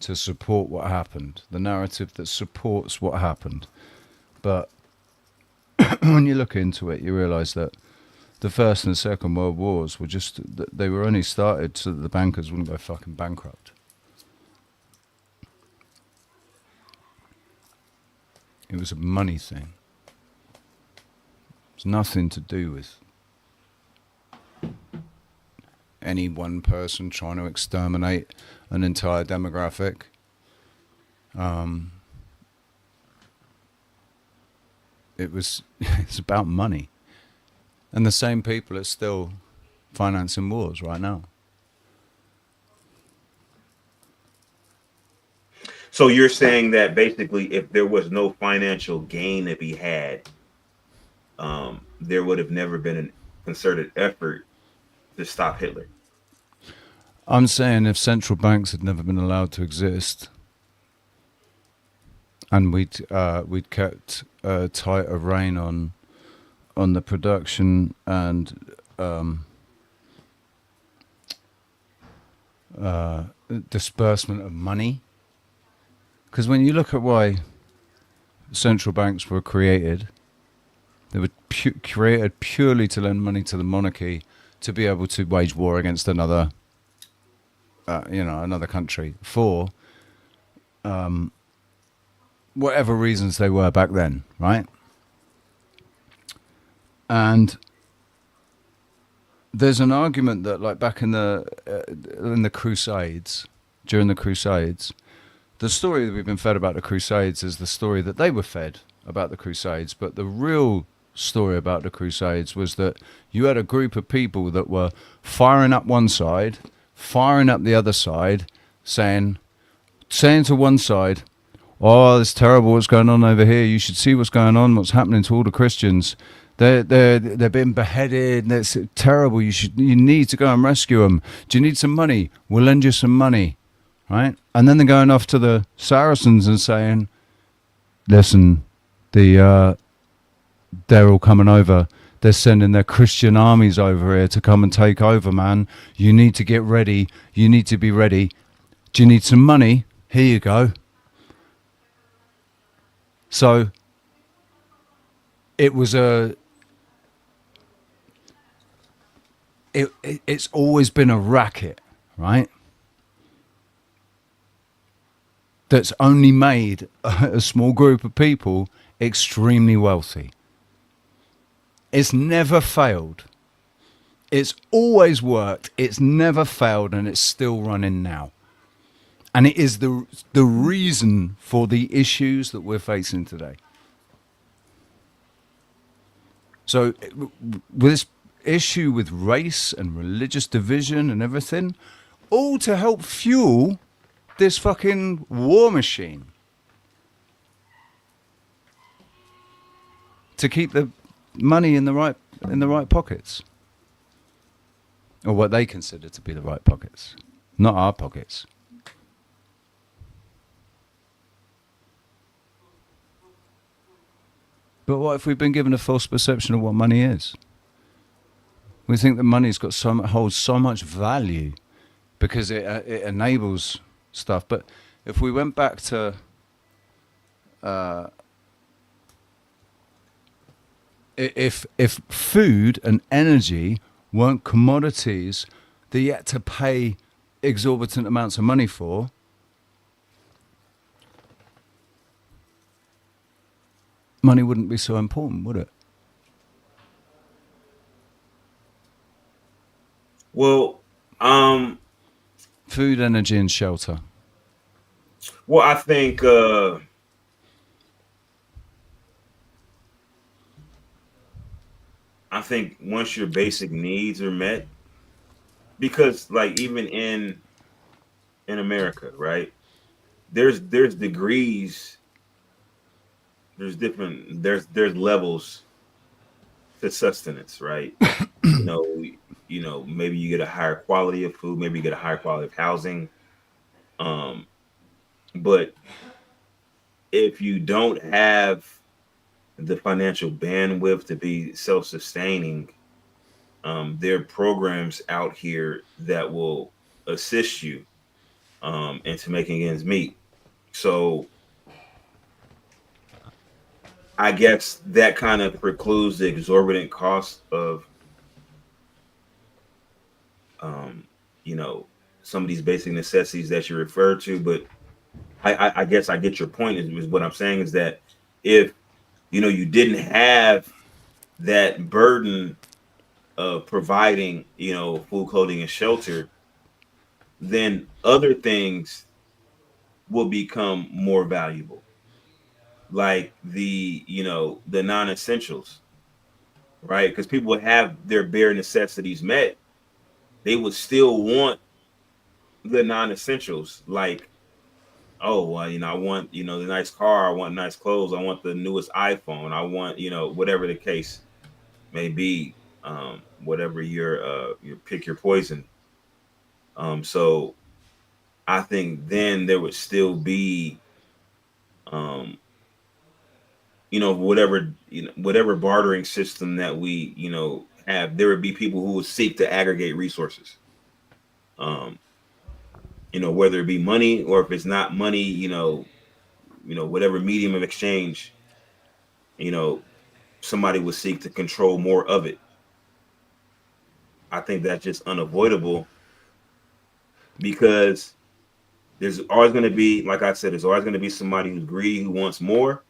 [SPEAKER 1] to support what happened, the narrative that supports what happened. But when you look into it, you realize that the First and Second World Wars were they were only started so that the bankers wouldn't go fucking bankrupt. It was a money thing. It's nothing to do with any one person trying to exterminate an entire demographic. It's about money. And the same people are still financing wars right now.
[SPEAKER 3] So you're saying that basically, if there was no financial gain to be had, there would have never been a concerted effort to stop Hitler.
[SPEAKER 1] I'm saying if central banks had never been allowed to exist, and we'd kept a tighter rein on the production and disbursement of money. Because when you look at why central banks were created, they were created purely to lend money to the monarchy to be able to wage war against another country for whatever reasons they were back then, right? And there's an argument that, like, back in the Crusades, during the Crusades, the story that we've been fed about the Crusades is the story that they were fed about the Crusades, but the real story about the Crusades was that you had a group of people that were firing up one side, firing up the other side, saying to one side, "Oh, it's terrible what's going on over here. You should see what's going on, what's happening to all the Christians. They're being beheaded. It's terrible. You need to go and rescue them. Do you need some money? We'll lend you some money." Right? And then they're going off to the Saracens and saying, "Listen, they're all coming over. They're sending their Christian armies over here to come and take over, man. You need to get ready. You need to be ready. Do you need some money? Here you go." So it was it's always been a racket, right? That's only made a small group of people extremely wealthy. It's never failed. It's always worked. It's never failed, and it's still running now. And it is the reason for the issues that we're facing today. So with this issue with race and religious division and everything, all to help fuel this fucking war machine. To keep the money in the right pockets. Or what they consider to be the right pockets. Not our pockets. But what if we've been given a false perception of what money is? We think that money's got holds so much value because it enables stuff. But if we went back to if food and energy weren't commodities that you had to pay exorbitant amounts of money for, money wouldn't be so important, would it?
[SPEAKER 3] Well,
[SPEAKER 1] food, energy, and shelter.
[SPEAKER 3] Well, I think once your basic needs are met, because like even in America, right? There's degrees, there's levels to sustenance, right? you know, maybe you get a higher quality of food, maybe you get a higher quality of housing. But if you don't have the financial bandwidth to be self-sustaining, there are programs out here that will assist you into making ends meet. So I guess that kind of precludes the exorbitant cost of some of these basic necessities that you refer to. But I guess I get your point is what I'm saying is that if you didn't have that burden of providing food, clothing, and shelter, then other things will become more valuable, like the non-essentials, right? Because people would have their bare necessities met, they would still want the non-essentials, like, oh, well, I want, the nice car, I want nice clothes, I want the newest iPhone, I want, whatever the case may be, whatever your pick your poison. So I think then there would still be, whatever bartering system that we, have, there would be people who would seek to aggregate resources. Whether it be money or if it's not money, whatever medium of exchange, somebody would seek to control more of it. I think that's just unavoidable because there's always going to be, like I said, there's always going to be somebody who's greedy, who wants more.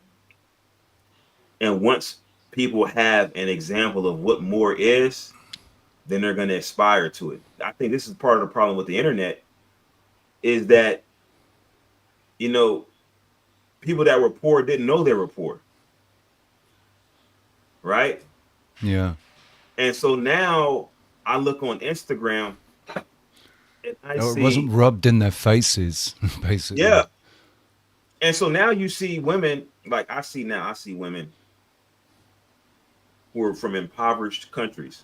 [SPEAKER 3] And once people have an example of what more is, then they're going to aspire to it. I think this is part of the problem with the internet is that, people that were poor didn't know they were poor. right?
[SPEAKER 1] Yeah.
[SPEAKER 3] And so now I look on Instagram and I
[SPEAKER 1] Or it wasn't
[SPEAKER 3] see,
[SPEAKER 1] rubbed in their faces, basically.
[SPEAKER 3] yeah. And so now you see women, like I see women who are from impoverished countries,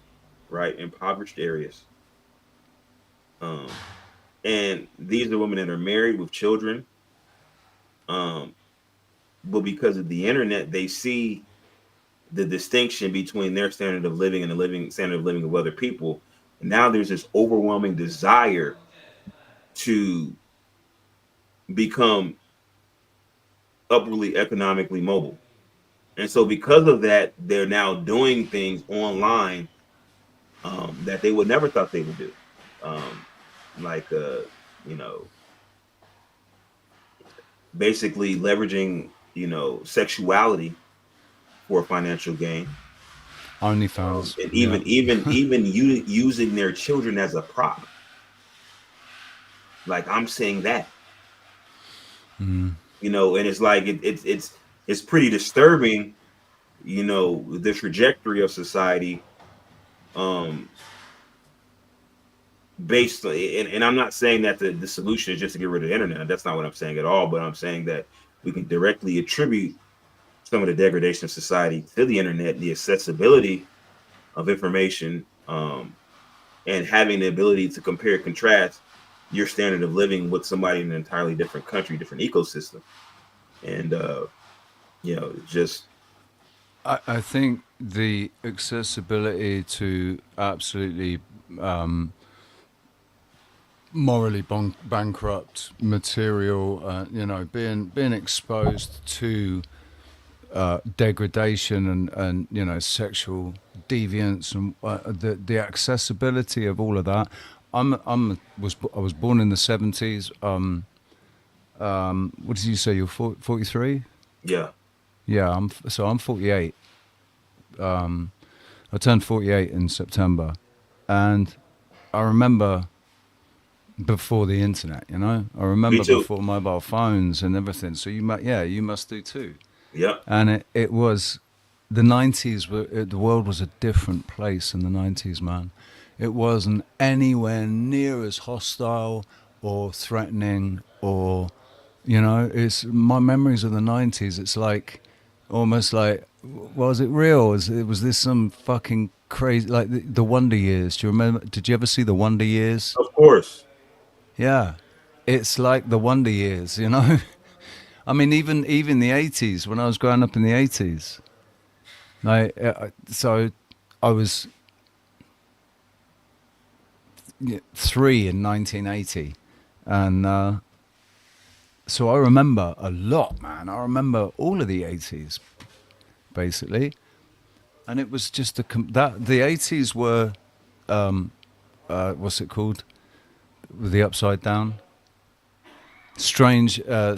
[SPEAKER 3] right? Impoverished areas. Um, and these are women that are married with children. Um, but because of the internet, they see the distinction between their standard of living and the living standard of living of other people. And now there's this overwhelming desire to become upwardly economically mobile. And so because of that, they're now doing things online that they would never thought they would do. Um, like you know, basically leveraging, sexuality for financial gain.
[SPEAKER 1] OnlyFans.
[SPEAKER 3] And
[SPEAKER 1] Yeah.
[SPEAKER 3] even using their children as a prop. Like I'm saying that.
[SPEAKER 1] Mm.
[SPEAKER 3] And it's like it's pretty disturbing, the trajectory of society, um based on, and I'm not saying that the solution is just to get rid of the internet. That's not what I'm saying at all, but I'm saying that we can directly attribute some of the degradation of society to the internet, the accessibility of information, and having the ability to compare and contrast your standard of living with somebody in an entirely different country, different ecosystem. And just
[SPEAKER 1] I think the accessibility to absolutely morally bankrupt material, being exposed to degradation and sexual deviance and the accessibility of all of that. I was born in the 70s. What did you say? You're 43?
[SPEAKER 3] yeah.
[SPEAKER 1] Yeah, I'm 48. I turned 48 in September, and I remember before the internet. I remember
[SPEAKER 3] Me too.
[SPEAKER 1] before mobile phones and everything. So you must do too.
[SPEAKER 3] Yeah.
[SPEAKER 1] And it was the 90s. The world was a different place in the 90s, man. It wasn't anywhere near as hostile or threatening or, it's my memories of the 90s. It's like almost like, was it real? Was this some fucking crazy, like the Wonder Years? Do you remember? Did you ever see the Wonder Years?
[SPEAKER 3] Of course.
[SPEAKER 1] Yeah. It's like the Wonder Years, I mean, even the 80s, when I was growing up in the 80s. So I was 3 in 1980. And so I remember a lot, man. I remember all of the 80s, basically. And it was just the 80s were, what's it called? The Upside Down? Stranger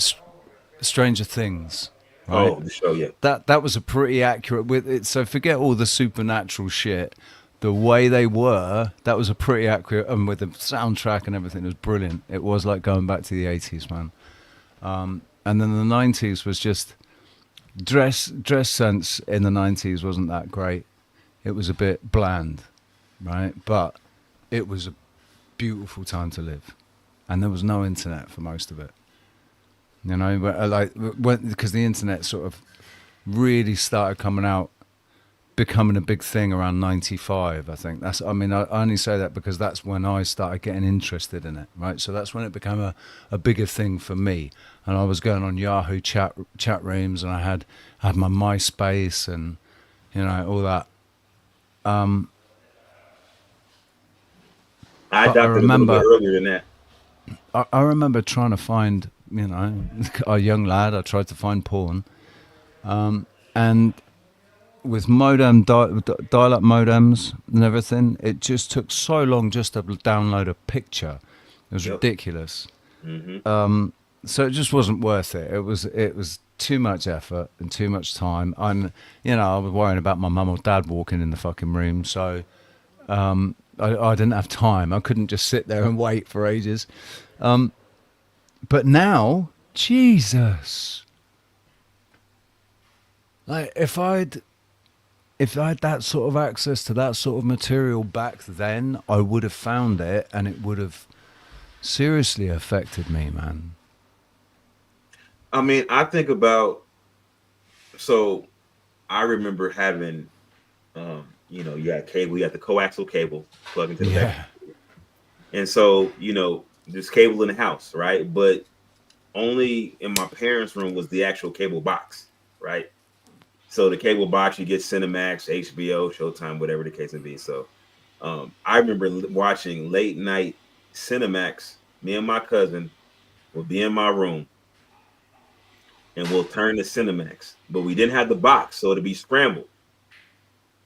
[SPEAKER 1] Things, right?
[SPEAKER 3] Oh, the show, yeah.
[SPEAKER 1] That was a pretty accurate with it. So forget all the supernatural shit. The way they were, that was a pretty accurate, and with the soundtrack and everything, it was brilliant. It was like going back to the 80s, man. And then the 90s was just dress sense in the 90s wasn't that great. It was a bit bland, right? But it was a beautiful time to live, and there was no internet for most of it. Because the internet sort of really started coming out, becoming a big thing around 95. I think I only say that because that's when I started getting interested in it, right? So that's when it became a bigger thing for me. And I was going on Yahoo chat rooms, and I had my MySpace and all that.
[SPEAKER 3] I adopted a little bit earlier than that.
[SPEAKER 1] I remember trying to find, a young lad. I tried to find porn, and with dial-up modems and everything, it just took so long just to download a picture. It was ridiculous.
[SPEAKER 3] Mm-hmm.
[SPEAKER 1] So it just wasn't worth it. It was too much effort and too much time. I was worrying about my mum or dad walking in the fucking room, so I didn't have time. I couldn't just sit there and wait for ages. But now, Jesus, like if if I had that sort of access to that sort of material back then, I would have found it, and it would have seriously affected me, man.
[SPEAKER 3] I mean, I think about, so I remember having, you had cable, you had the coaxial cable plug into the back.
[SPEAKER 1] Yeah.
[SPEAKER 3] And so, there's cable in the house, right? But only in my parents' room was the actual cable box, right? So the cable box, you get Cinemax, HBO, Showtime, whatever the case may be. So I remember watching late night Cinemax. Me and my cousin would be in my room and we'll turn to Cinemax, but we didn't have the box, so it'd be scrambled.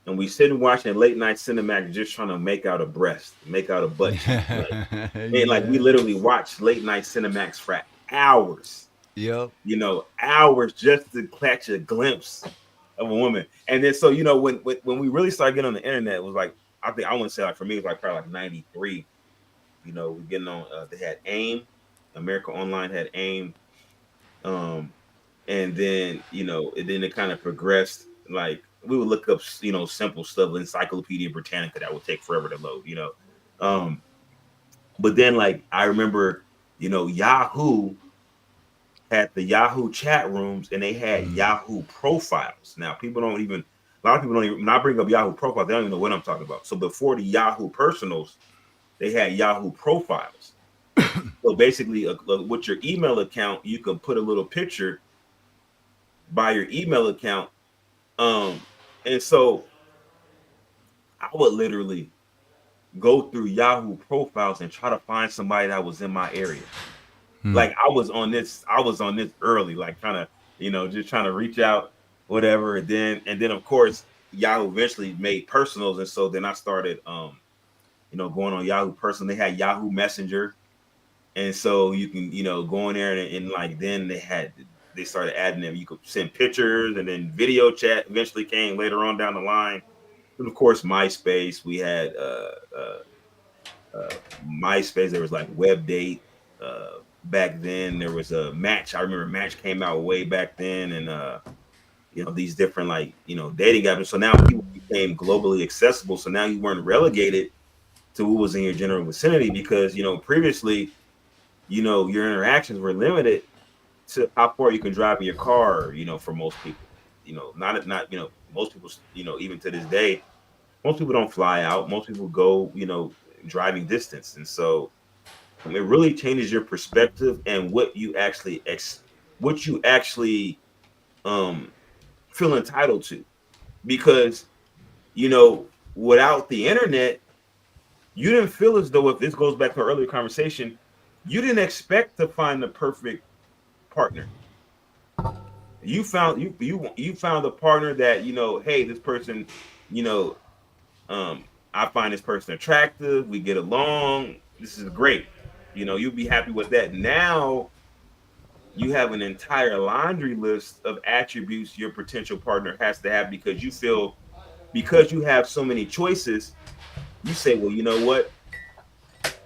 [SPEAKER 3] And we sitting watching late night Cinemax, just trying to make out a breast, make out a butt cheek. Like we literally watched late night Cinemax for hours.
[SPEAKER 1] Yep.
[SPEAKER 3] Hours just to catch a glimpse of a woman. And then so when we really started getting on the internet, it was like, I think I want to say, like, for me, it was like probably like 93. We're getting on, they had AIM, America Online had AIM. And then it kind of progressed. Like, we would look up simple stuff, Encyclopedia Britannica, that would take forever to load. But then, like, I remember Yahoo had the Yahoo chat rooms, and they had Yahoo profiles. Now, a lot of people don't even, when I bring up Yahoo profiles, they don't even know what I'm talking about. So before the Yahoo personals, they had Yahoo profiles. So basically, with your email account, you can put a little picture by your email account. And so I would literally go through Yahoo profiles and try to find somebody that was in my area. Like, I was on this early, like, kind of, just trying to reach out, whatever. And then of course, Yahoo eventually made personals. And so then I started, going on Yahoo personal. They had Yahoo Messenger. And so you can, go in there and like, then they started adding them. You could send pictures, and then video chat eventually came later on down the line. And of course, MySpace. We had MySpace. There was like WebDate. Back then, there was a Match. I remember Match came out way back then, and these different, like, dating apps. So now people became globally accessible. So now you weren't relegated to who was in your general vicinity, because previously, your interactions were limited to how far you can drive in your car. For most people, not most people, even to this day, most people don't fly out. Most people go, driving distance, and so it really changes your perspective and what you actually feel entitled to. Because without the internet, you didn't feel as though, if this goes back to our earlier conversation, you didn't expect to find the perfect partner. You found a partner that, hey, this person, I find this person attractive, we get along, this is great. You'll be happy with that. Now you have an entire laundry list of attributes your potential partner has to have, because you have so many choices. You say, well, you know what?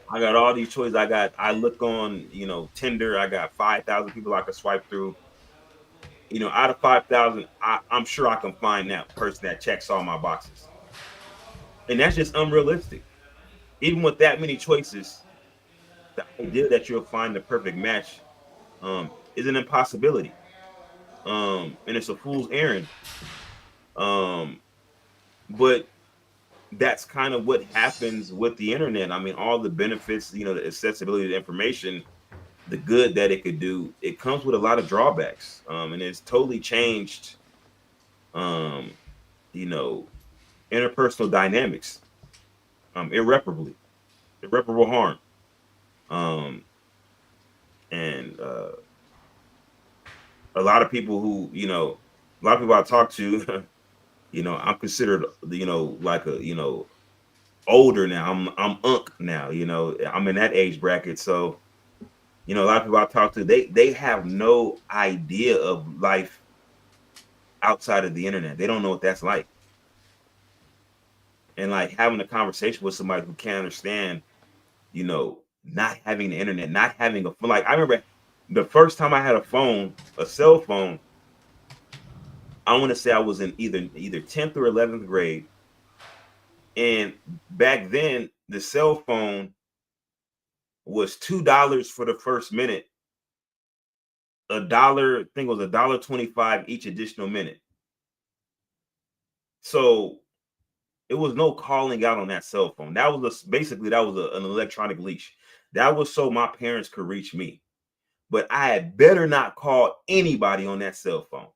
[SPEAKER 3] I got all these choices. I look on, Tinder. I got 5,000 people I can swipe through. Out of 5,000, I'm sure I can find that person that checks all my boxes. And that's just unrealistic. Even with that many choices, the idea that you'll find the perfect match is an impossibility. And it's a fool's errand. But that's kind of what happens with the internet. I mean, all the benefits, the accessibility to information, the good that it could do, it comes with a lot of drawbacks. And it's totally changed, interpersonal dynamics, irreparably, irreparable harm. And a lot of people I talk to, I'm considered, like a, older now. I'm unk now, I'm in that age bracket. So, a lot of people I talk to, they have no idea of life outside of the internet. They don't know what that's like. And like having a conversation with somebody who can't understand, not having the internet, not having a phone. Like, I remember the first time I had a cell phone, I want to say I was in either 10th or 11th grade. And back then, the cell phone was $2 for the first minute. $1, I think it was $1.25 each additional minute. So it was no calling out on that cell phone. That was basically an electronic leash. That was so my parents could reach me. But I had better not call anybody on that cell phone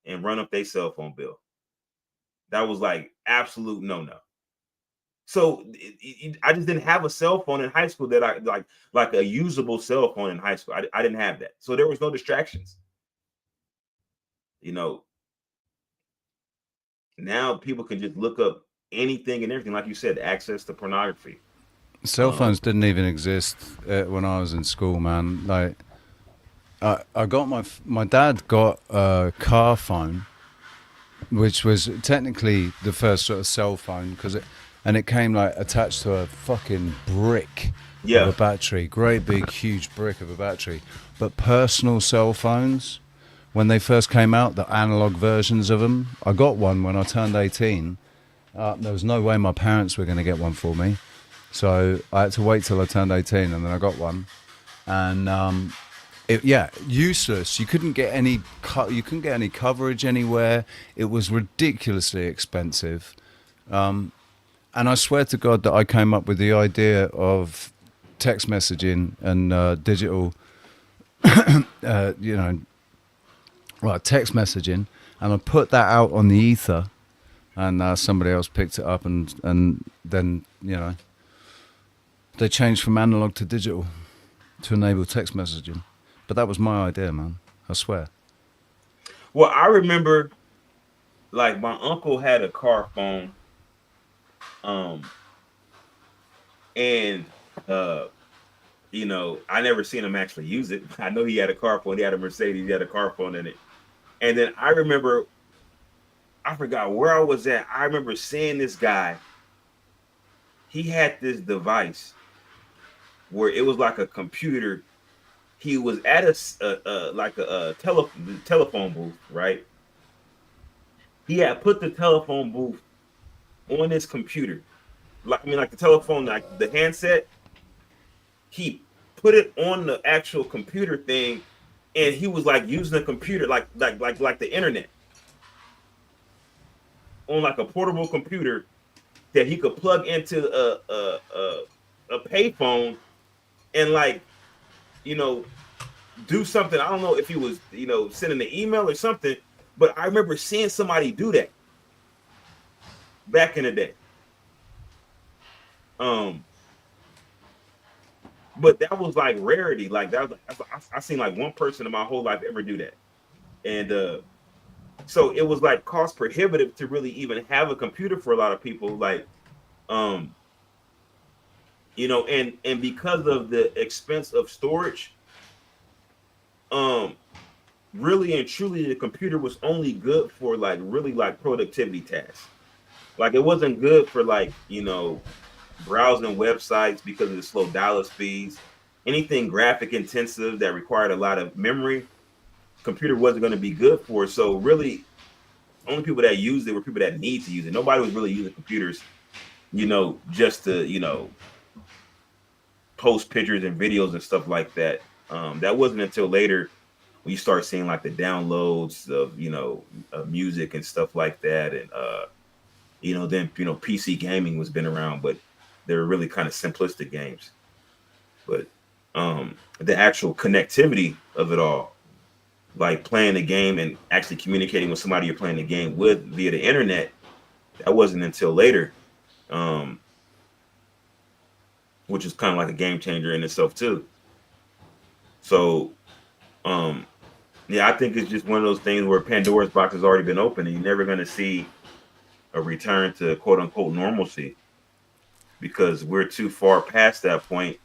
[SPEAKER 3] and run up their cell phone bill. That was like absolute no-no. So I just didn't have a cell phone in high school that I like a usable cell phone in high school. I didn't have that. So there was no distractions. You know, now people can just look up anything and everything. Like you said, access to pornography.
[SPEAKER 1] Cell phones didn't even exist when I was in school, man. Like, I got my dad got a car phone, which was technically the first sort of cell phone and it came like attached to a fucking brick of a battery, great big huge brick of a battery. But personal cell phones, when they first came out, the analog versions of them, I got one when I turned 18. There was no way my parents were going to get one for me, so I had to wait till I turned 18, and then I got one. And useless. You couldn't get any coverage anywhere. It was ridiculously expensive. And I swear to God that I came up with the idea of text messaging and digital, text messaging, and I put that out on the ether, and somebody else picked it up, and then they changed from analog to digital to enable text messaging. But that was my idea, man. I swear.
[SPEAKER 3] Well, I remember, like, my uncle had a car phone, and I never seen him actually use it. I know he had a car phone. He had a Mercedes. He had a car phone in it. And then I remember, I forgot where I was at. I remember seeing this guy. He had this device where it was like a computer. He was at a telephone booth, right? He had put the telephone booth on his computer, like the telephone, like the handset. He put it on the actual computer thing, and he was like using the computer like the internet on like a portable computer that he could plug into a payphone and do something. I don't know if he was sending an email or something, but I remember seeing somebody do that back in the day. But that was like rarity. Like that was, I seen like one person in my whole life ever do that, and so it was like cost prohibitive to really even have a computer for a lot of people. Like, and because of the expense of storage, really and truly, the computer was only good for like really like productivity tasks. Like it wasn't good for browsing websites because of the slow dial-up speeds. Anything graphic intensive that required a lot of memory, computer wasn't going to be good for. So really, only people that used it were people that need to use it. Nobody was really using computers, just to post pictures and videos and stuff like that. That wasn't until later when you start seeing like the downloads of music and stuff like that, and then PC gaming was been around, but they were really kind of simplistic games. But the actual connectivity of it all, like playing the game and actually communicating with somebody you're playing the game with via the internet, that wasn't until later, which is kind of like a game changer in itself too. So I think it's just one of those things where Pandora's box has already been opened, and you're never going to see a return to quote unquote normalcy, because we're too far past that point,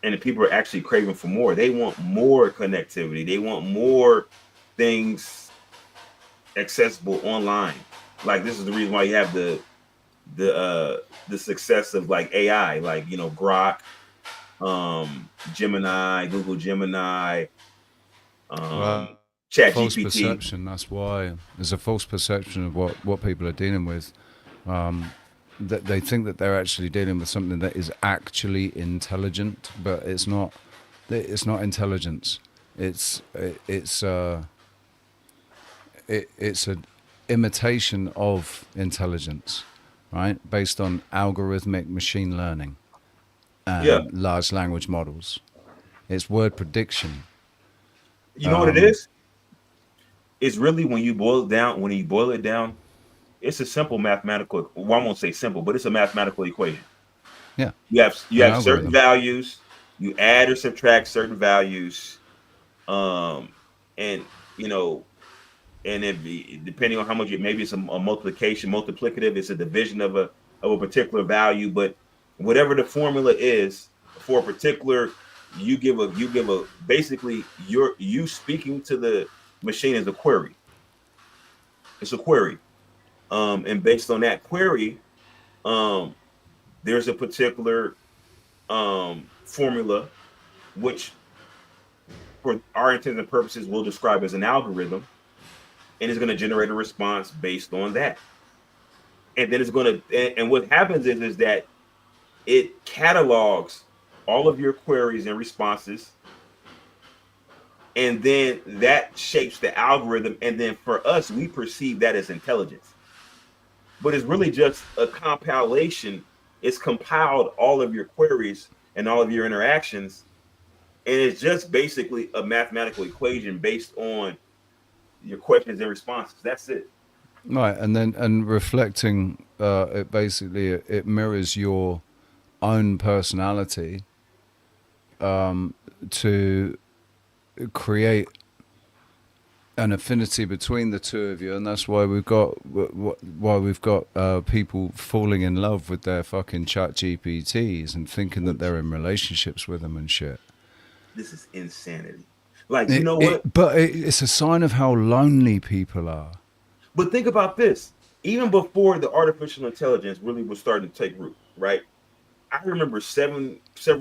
[SPEAKER 3] and the people are actually craving for more. They want more connectivity. They want more things accessible online. Like this is the reason why you have the success of like AI, like Grok, Gemini, Google Gemini, Chat
[SPEAKER 1] false
[SPEAKER 3] GPT.
[SPEAKER 1] perception. That's why there's a false perception of what people are dealing with. That they think that they're actually dealing with something that is actually intelligent, but it's not. It's not intelligence. It's an imitation of intelligence, right? Based on algorithmic machine learning and
[SPEAKER 3] Yeah.
[SPEAKER 1] large language models. It's word prediction.
[SPEAKER 3] You know what it is? It's really when you boil it down. When you boil it down, it's a simple mathematical. Well, I won't say simple, but it's a mathematical equation.
[SPEAKER 1] Yeah,
[SPEAKER 3] You
[SPEAKER 1] an
[SPEAKER 3] have certain
[SPEAKER 1] algorithm.
[SPEAKER 3] values. You add or subtract certain values, and you know, and depending on how much maybe it's a multiplication, multiplicative. It's a division of a particular value, but whatever the formula is for a particular, you give a basically you speaking to the machine as a query. It's a query, and based on that query, there's a particular formula which for our intents and purposes we'll describe as an algorithm, and it's going to generate a response based on that. And then it's going to and what happens is that it catalogs all of your queries and responses, and then that shapes the algorithm, and then for us we perceive that as intelligence, but it's really just a compilation. It's compiled all of your queries and all of your interactions, and it's just basically a mathematical equation based on your questions and responses. That's it.
[SPEAKER 1] Right, and reflecting, it basically it mirrors your own personality to create an affinity between the two of you, and that's why we've got people falling in love with their fucking chat GPTs and thinking that they're in relationships with them and shit.
[SPEAKER 3] This is insanity. Like, you know what?
[SPEAKER 1] But it's a sign of how lonely people are.
[SPEAKER 3] But think about this. Even before the artificial intelligence really was starting to take root, right? I remember several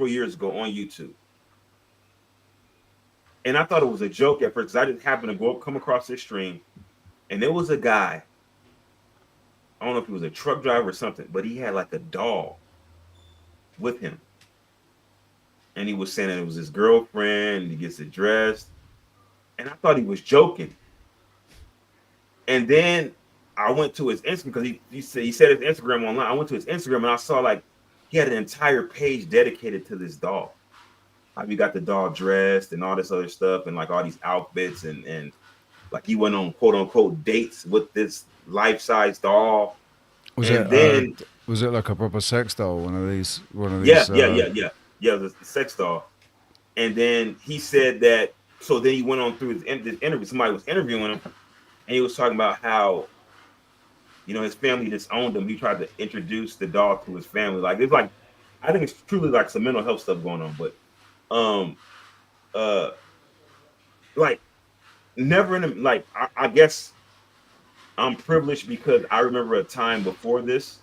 [SPEAKER 3] years ago on YouTube, and I thought it was a joke at first because I just happened to come across this stream, and there was a guy. I don't know if he was a truck driver or something, but he had like a doll with him, and he was saying that it was his girlfriend. He gets it dressed, and I thought he was joking. And then I went to his Instagram because he said his Instagram online. I went to his Instagram and I saw like he had an entire page dedicated to this doll. How he got the doll dressed and all this other stuff and like all these outfits and like he went on quote unquote dates with this life-size doll.
[SPEAKER 1] Was it like a proper sex doll? One of these.
[SPEAKER 3] Yeah, the sex doll. And then he said that. So then he went on through his interview. Somebody was interviewing him. And he was talking about how, you know, his family disowned him. He tried to introduce the dog to his family. Like it's like, I think it's truly like some mental health stuff going on. But, like, never in a, like I guess I'm privileged because I remember a time before this.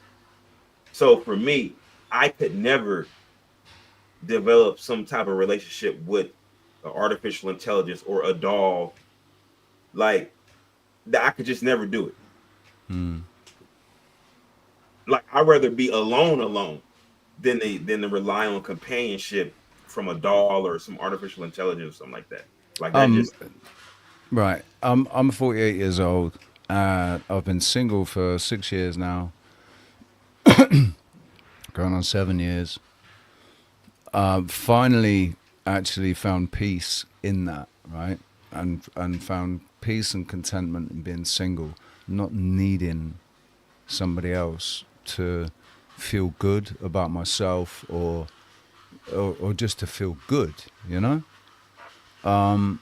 [SPEAKER 3] So for me, I could never develop some type of relationship with an artificial intelligence or a doll, like. That I could just never do it. Like I'd rather be alone than to rely on companionship from a doll or some artificial intelligence or something like that. Like that just
[SPEAKER 1] right. I'm 48 years old. I've been single for 6 years now. Going on 7 years. Finally actually found peace in that, right? And found peace and contentment in being single, not needing somebody else to feel good about myself or just to feel good, you know? And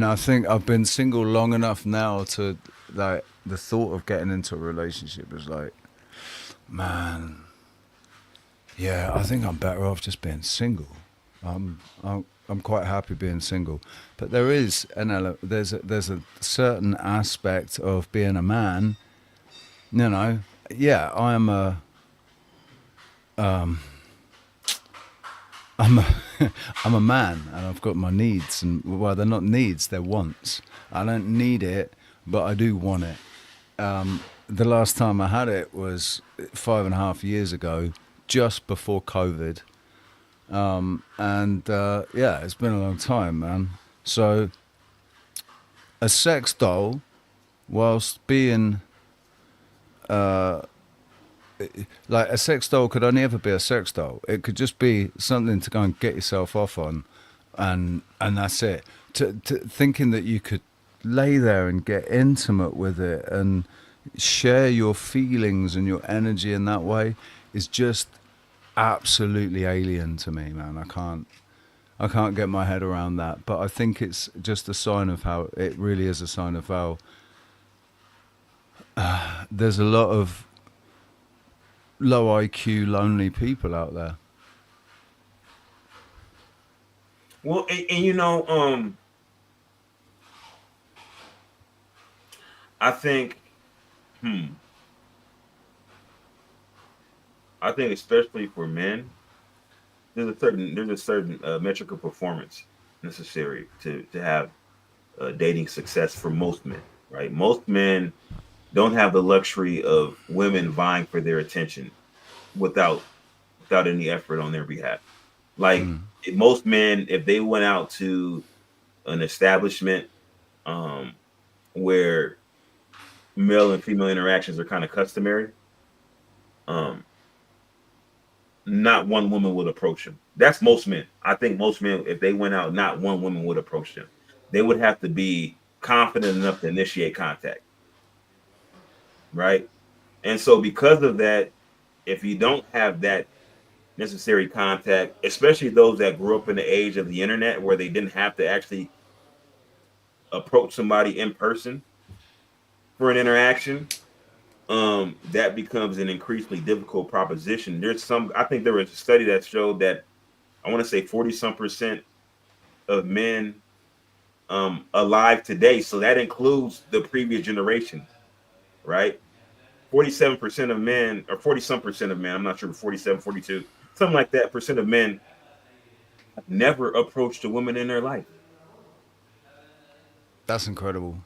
[SPEAKER 1] I think I've been single long enough now to like the thought of getting into a relationship is like, man, yeah, I think I'm better off just being single. I'm quite happy being single, but there is there's a certain aspect of being a man. You know, yeah, I am a I'm a, I'm a man and I've got my needs, and well, they're not needs, they're wants. I don't need it, but I do want it. The last time I had it was 5.5 years ago, just before COVID. And yeah, it's been a long time, man. So a sex doll, whilst being like a sex doll, could only ever be a sex doll. It could just be something to go and get yourself off on, and that's it. To thinking that you could lay there and get intimate with it and share your feelings and your energy in that way is just absolutely alien to me, man. I can't get my head around that. But I think it's just a sign of how it really is a sign of how there's a lot of low IQ, lonely people out there.
[SPEAKER 3] Well, and you know, I think, I think especially for men, there's a certain metric of performance necessary to have dating success for most men, right? Most men don't have the luxury of women vying for their attention without without any effort on their behalf. Like most men, if they went out to an establishment um, where male and female interactions are kind of customary, um, not one woman would approach him. That's most men. I think most men, if they went out, not one woman would approach them. They would have to be confident enough to initiate contact, right? And so, because of that, if you don't have that necessary contact, especially those that grew up in the age of the internet where they didn't have to actually approach somebody in person for an interaction, that becomes an increasingly difficult proposition. I think there was a study that showed that I want to say 40 some percent of men alive today, so that includes the previous generation, right? 47% of men, or 40 some percent of men, I'm not sure, 47, 42, something like that, percent of men have never approached a woman in their life.
[SPEAKER 1] That's incredible.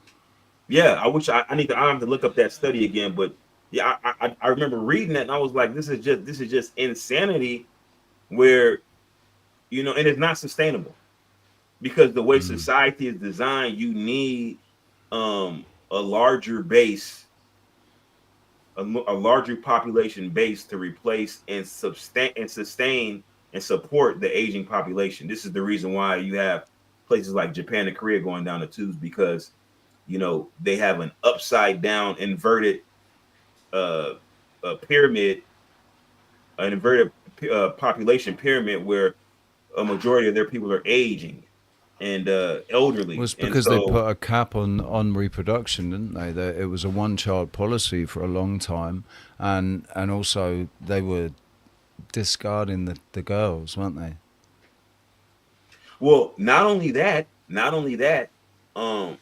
[SPEAKER 3] Yeah, I wish I have to look up that study again, but yeah, I remember reading that and I was like, this is just insanity. Where and it's not sustainable because the way
[SPEAKER 1] Mm.
[SPEAKER 3] society is designed, you need a larger base, a larger population base to replace and sustain and support the aging population. This is the reason why you have places like Japan and Korea going down the tubes because they have an upside down inverted uh, pyramid, an inverted population pyramid where a majority of their people are aging and elderly,
[SPEAKER 1] Was
[SPEAKER 3] and
[SPEAKER 1] because they
[SPEAKER 3] so
[SPEAKER 1] put a cap on reproduction, didn't they? That it was a one child policy for a long time, and also they were discarding the girls, weren't they?
[SPEAKER 3] well, not only that, um,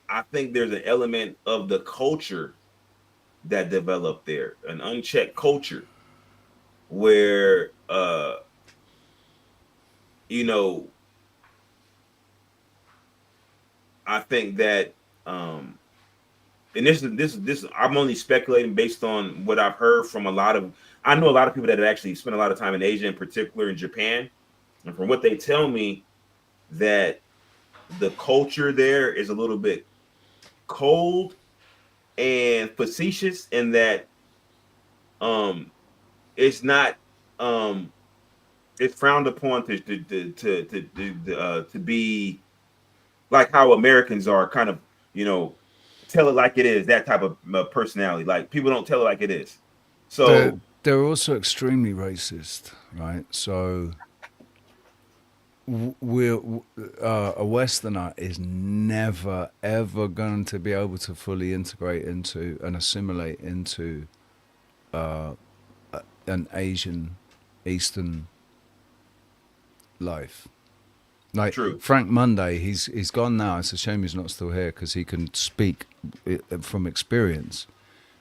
[SPEAKER 3] I think there's an element of the culture that developed there, an unchecked culture where you know I think that and this I'm only speculating based on what I've heard from I know a lot of people that have actually spent a lot of time in Asia, in particular in Japan, and from what they tell me, that the culture there is a little bit cold and facetious in that um it's not um it's frowned upon to be like how Americans are, kind of, tell it like it is, that type of personality. Like people don't tell it like it is.
[SPEAKER 1] They're
[SPEAKER 3] So
[SPEAKER 1] they're also extremely racist, right? So a Westerner is never ever going to be able to fully integrate into and assimilate into an Asian, Eastern life. Like
[SPEAKER 3] true.
[SPEAKER 1] Frank Monday, he's gone now. It's a shame he's not still here because he can speak from experience.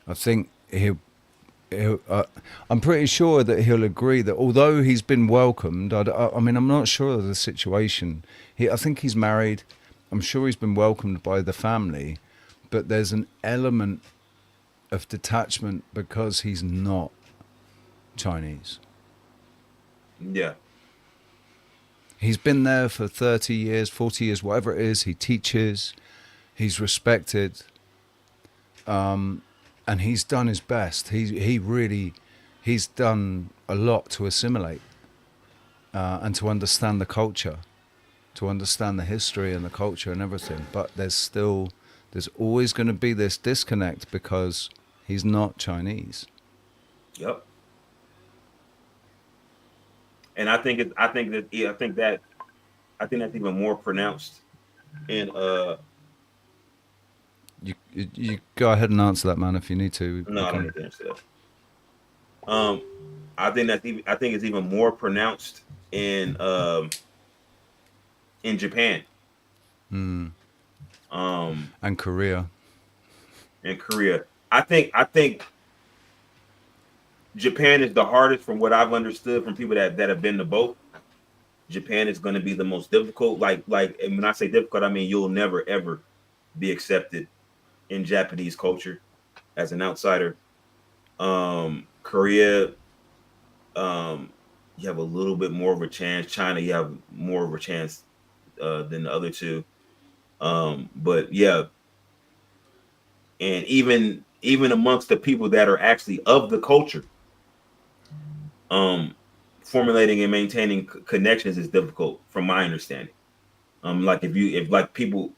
[SPEAKER 1] I think I'm pretty sure that he'll agree that although he's been welcomed, I mean, I'm not sure of the situation. I think he's married. I'm sure he's been welcomed by the family, but there's an element of detachment because he's not Chinese.
[SPEAKER 3] Yeah.
[SPEAKER 1] He's been there for 30 years, 40 years, whatever it is. He teaches, he's respected, and he's done his best. He's done a lot to assimilate and to understand the culture, to understand the history and the culture and everything. But there's always going to be this disconnect because he's not Chinese.
[SPEAKER 3] Yep. And I think that's even more pronounced in
[SPEAKER 1] You go ahead and answer that, man, if you need to.
[SPEAKER 3] no, I don't need to answer that. I think it's even more pronounced in Japan.
[SPEAKER 1] And Korea.
[SPEAKER 3] And Korea. I think Japan is the hardest from what I've understood from people that have been to both. Japan is going to be the most difficult. Like, and when I say difficult, I mean you'll never ever be accepted in Japanese culture as an outsider. Korea, you have a little bit more of a chance. China, you have more of a chance than the other two. But yeah, and even amongst the people that are actually of the culture, formulating and maintaining connections is difficult, from my understanding. Like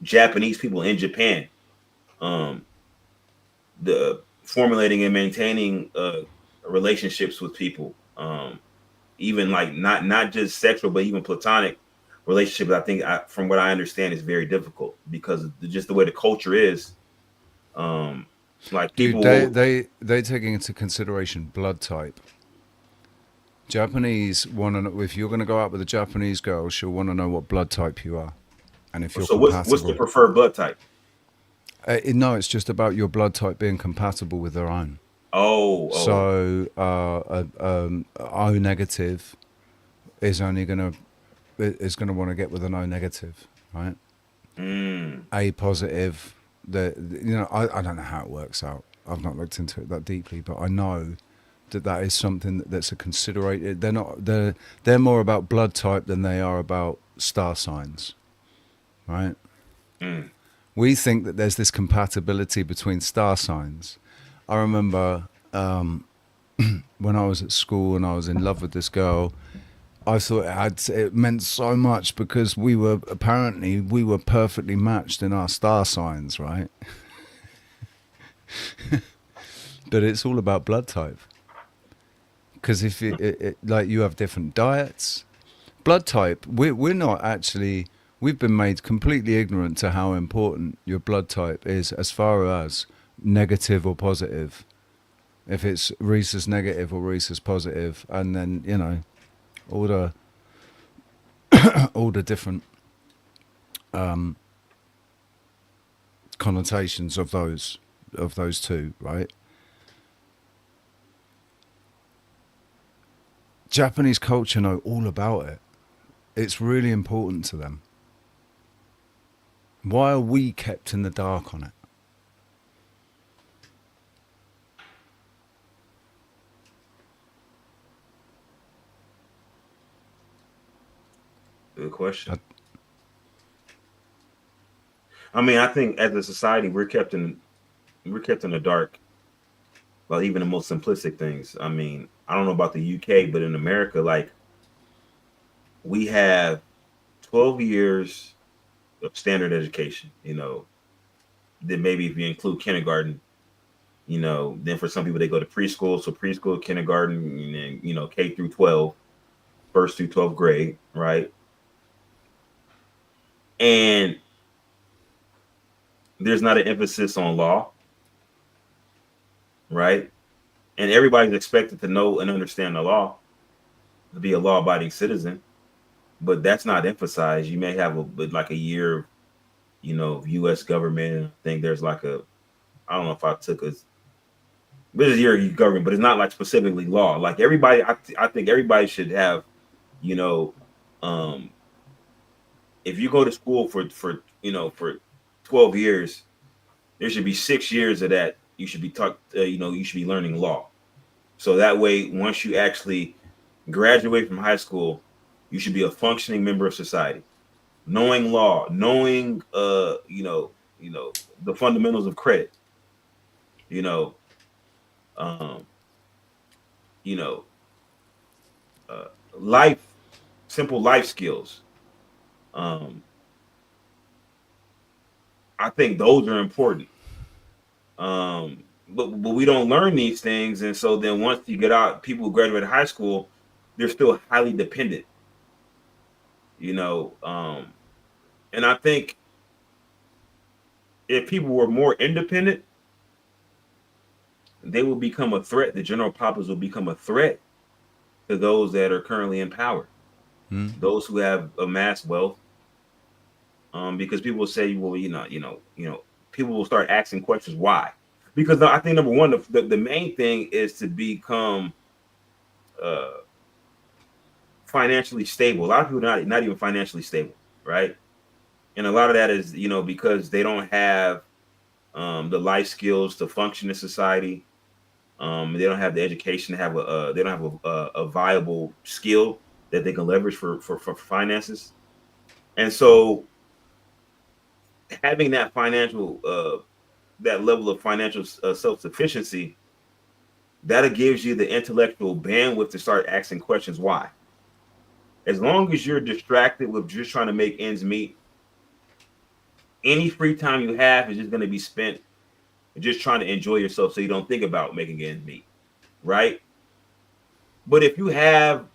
[SPEAKER 3] Japanese people in Japan, the formulating and maintaining relationships with people, even like not just sexual, but even platonic relationships. I think, from what I understand, is very difficult because of just the way the culture is. Like people,
[SPEAKER 1] they taking into consideration blood type. Japanese want to know, if you're going to go out with a Japanese girl, she'll want to know what blood type you are, and if you're
[SPEAKER 3] so
[SPEAKER 1] compatible.
[SPEAKER 3] what's the preferred blood type?
[SPEAKER 1] No, it's just about your blood type being compatible with their own.
[SPEAKER 3] So
[SPEAKER 1] O negative is only going to want to get with an O negative, right? A positive, I don't know how it works out. I've not looked into it that deeply, but I know that is something that's a consideration. They're more about blood type than they are about star signs, right? We think that there's this compatibility between star signs. I remember when I was at school and I was in love with this girl, I thought it meant so much because we were perfectly matched in our star signs, right? But it's all about blood type. Because if like you have different diets, blood type, we're not actually. We've been made completely ignorant to how important your blood type is as far as negative or positive. If it's rhesus negative or rhesus positive, and then all the different connotations of those two, right? Japanese culture know all about it. It's really important to them. Why are we kept in the dark on it?
[SPEAKER 3] Good question. I mean, I think as a society, we're kept in the dark. Well, even the most simplistic things. I mean, I don't know about the UK, but in America, like, we have 12 years of standard education, then maybe if you include kindergarten, then for some people they go to preschool. So preschool, kindergarten, and then, K through 12, first through 12th grade, right? And there's not an emphasis on law, right? And everybody's expected to know and understand the law, to be a law-abiding citizen, but that's not emphasized. You may have a year, U.S. government. I think there's I don't know if I took This is your government, but it's not like specifically law. Like everybody, I think everybody should have, you know, um, if you go to school for 12 years, there should be 6 years of that. You should be taught, you should be learning law. So that way, once you actually graduate from high school, you should be a functioning member of society, knowing law, knowing, the fundamentals of credit, you know, um, you know, life, simple life skills. Um, I think those are important. But we don't learn these things, and so then once you get out, people who graduate high school, they're still highly dependent, you know. And I think if people were more independent, they will become a threat. The general populace will become a threat to those that are currently in power, those who have amassed wealth. Because people will say, well, people will start asking questions why. Because I think number one, the main thing is to become financially stable. A lot of people are not even financially stable, right? And a lot of that is, because they don't have the life skills to function in society. They don't have the education to have they don't have a viable skill that they can leverage for finances. And so having that that level of financial self-sufficiency, that gives you the intellectual bandwidth to start asking questions why. As long as you're distracted with just trying to make ends meet, any free time you have is just going to be spent just trying to enjoy yourself so you don't think about making ends meet, right? But if you have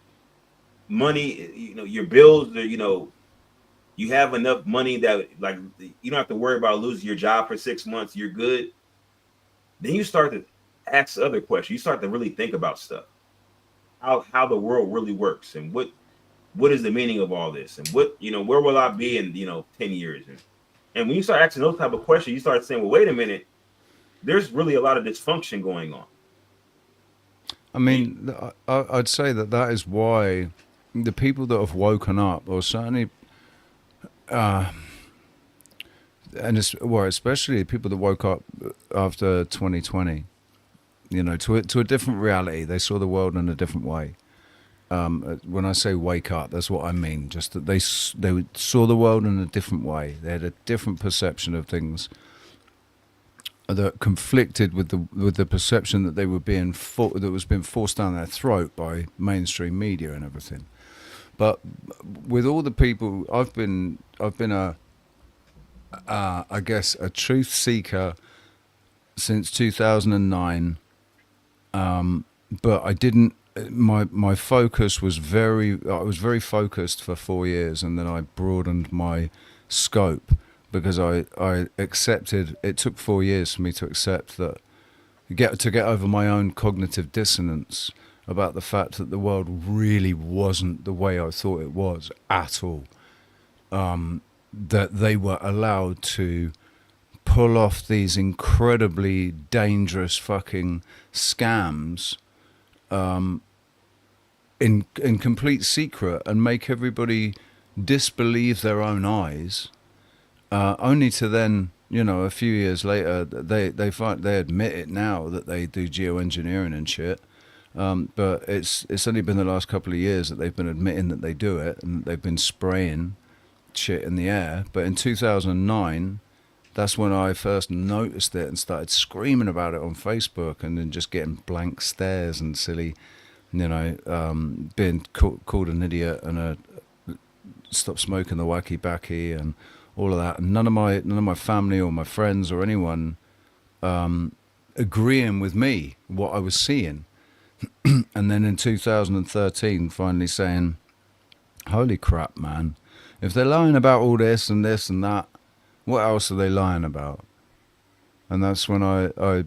[SPEAKER 3] money, your bills, you have enough money that like you don't have to worry about losing your job for 6 months, you're good. Then you start to ask other questions. You start to really think about stuff. How the world really works, and what is the meaning of all this, and where will I be in 10 years? And when you start asking those type of questions, you start saying, well, wait a minute, there's really a lot of dysfunction going on.
[SPEAKER 1] I mean, I'd say that is why the people that have woken up, or certainly, especially people that woke up after 2020, to a different reality. They saw the world in a different way. When I say wake up, that's what I mean. Just that they saw the world in a different way. They had a different perception of things that conflicted with the perception that they were that was being forced down their throat by mainstream media and everything. But with all the people, I've been I guess a truth seeker since 2009. But I didn't. My focus was I was very focused for 4 years, and then I broadened my scope because I accepted. It took 4 years for me to accept that, to get over my own cognitive dissonance about the fact that the world really wasn't the way I thought it was at all. That they were allowed to pull off these incredibly dangerous fucking scams in complete secret and make everybody disbelieve their own eyes, only to then, a few years later, they admit it now that they do geoengineering and shit. But it's only been the last couple of years that they've been admitting that they do it, and they've been spraying shit in the air. But in 2009, that's when I first noticed it and started screaming about it on Facebook, and then just getting blank stares and silly, being called an idiot and stop smoking the wacky backy and all of that. And none of my family or my friends or anyone agreeing with me what I was seeing. And then in 2013, finally saying, "Holy crap, man! If they're lying about all this and this and that, what else are they lying about?" And that's when I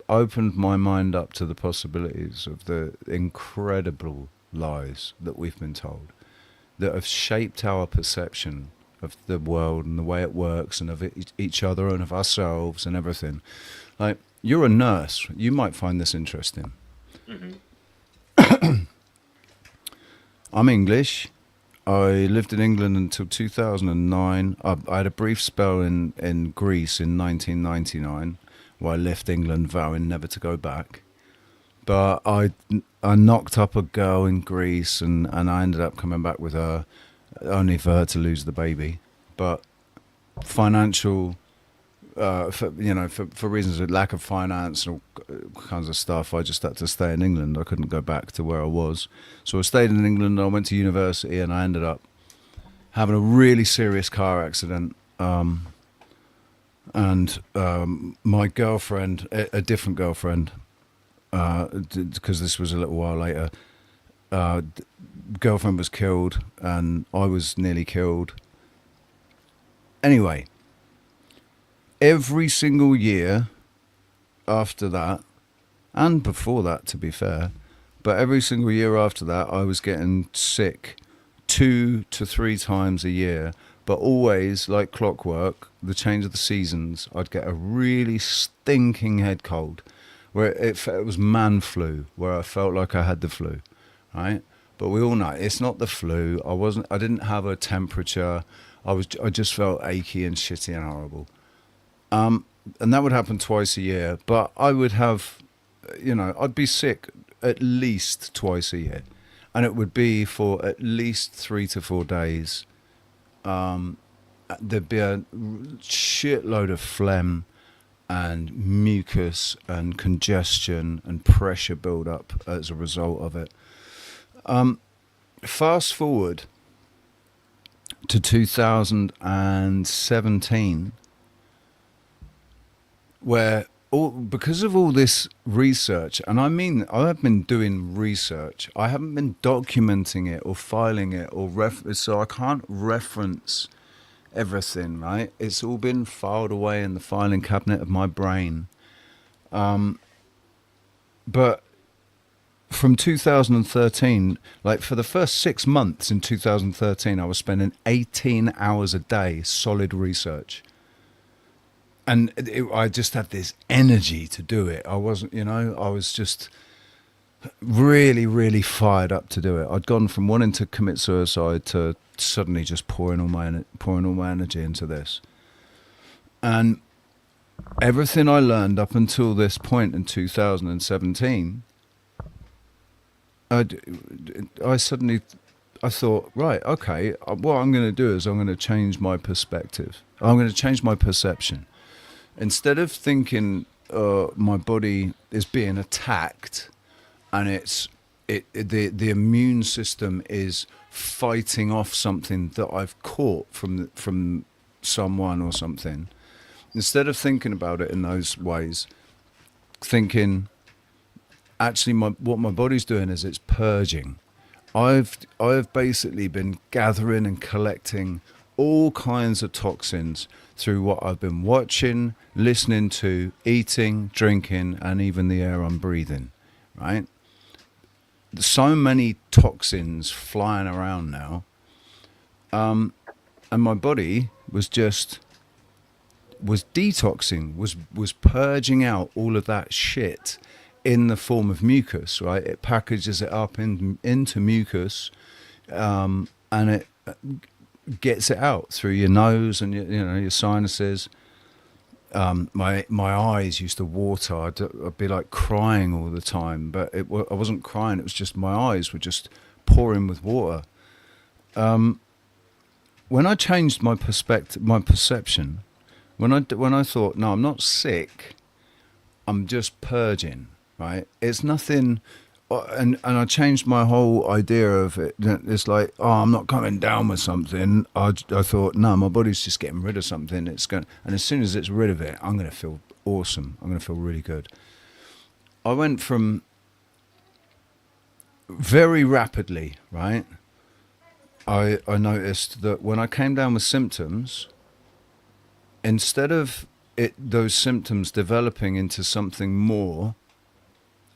[SPEAKER 1] opened my mind up to the possibilities of the incredible lies that we've been told, that have shaped our perception of the world and the way it works and of each other and of ourselves and everything. Like, you're a nurse. You might find this interesting. I'm English. I lived in England until 2009. I had a brief spell in Greece in 1999 where I left England vowing never to go back. But I knocked up a girl in Greece and I ended up coming back with her, only for her to lose the baby. But financial, for reasons of lack of finance and all kinds of stuff, I just had to stay in England. I couldn't go back to where I was. So I stayed in England. I went to university and I ended up having a really serious car accident. My girlfriend, a different girlfriend, because this was a little while later, girlfriend was killed and I was nearly killed. Anyway, every single year after that, and before that to be fair, but every single year after that I was getting sick 2 to 3 times a year, but always like clockwork, the change of the seasons, I'd get a really stinking head cold where it was man flu, where I felt like I had the flu, right? But we all know it's not the flu. I didn't have a temperature. I just felt achy and shitty and horrible. And that would happen twice a year, but I would have, I'd be sick at least twice a year, and it would be for at least 3 to 4 days. There'd be a shitload of phlegm and mucus and congestion and pressure build up as a result of it. Fast forward to 2017, where because of all this research, and I mean I have been doing research, I haven't been documenting it or filing it or so I can't reference everything, right? It's all been filed away in the filing cabinet of my brain. But from 2013, like for the first 6 months in 2013, I was spending 18 hours a day solid research. And I just had this energy to do it. I wasn't, I was just really, really fired up to do it. I'd gone from wanting to commit suicide to suddenly just pouring all my energy into this. And everything I learned up until this point in 2017, I thought, right, okay, what I'm going to do is I'm going to change my perspective. I'm going to change my perception. Instead of thinking my body is being attacked and the immune system is fighting off something that I've caught from someone or something, instead of thinking about it in those ways, thinking actually what my body's doing is it's purging. I've basically been gathering and collecting all kinds of toxins through what I've been watching, listening to, eating, drinking, and even the air I'm breathing, right? So many toxins flying around now. And my body was detoxing, was purging out all of that shit in the form of mucus, right? It packages it up into mucus, and it gets it out through your nose and your sinuses. My eyes used to water. I'd be like crying all the time, but I wasn't crying. It was just my eyes were just pouring with water. When I changed my perception, when I thought, no, I'm not sick, I'm just purging, right? It's nothing. And I changed my whole idea of it. It's like, I'm not coming down with something. I thought, no, my body's just getting rid of something. And as soon as it's rid of it, I'm going to feel awesome. I'm going to feel really good. I went from very rapidly, right? I noticed that when I came down with symptoms, instead of those symptoms developing into something more,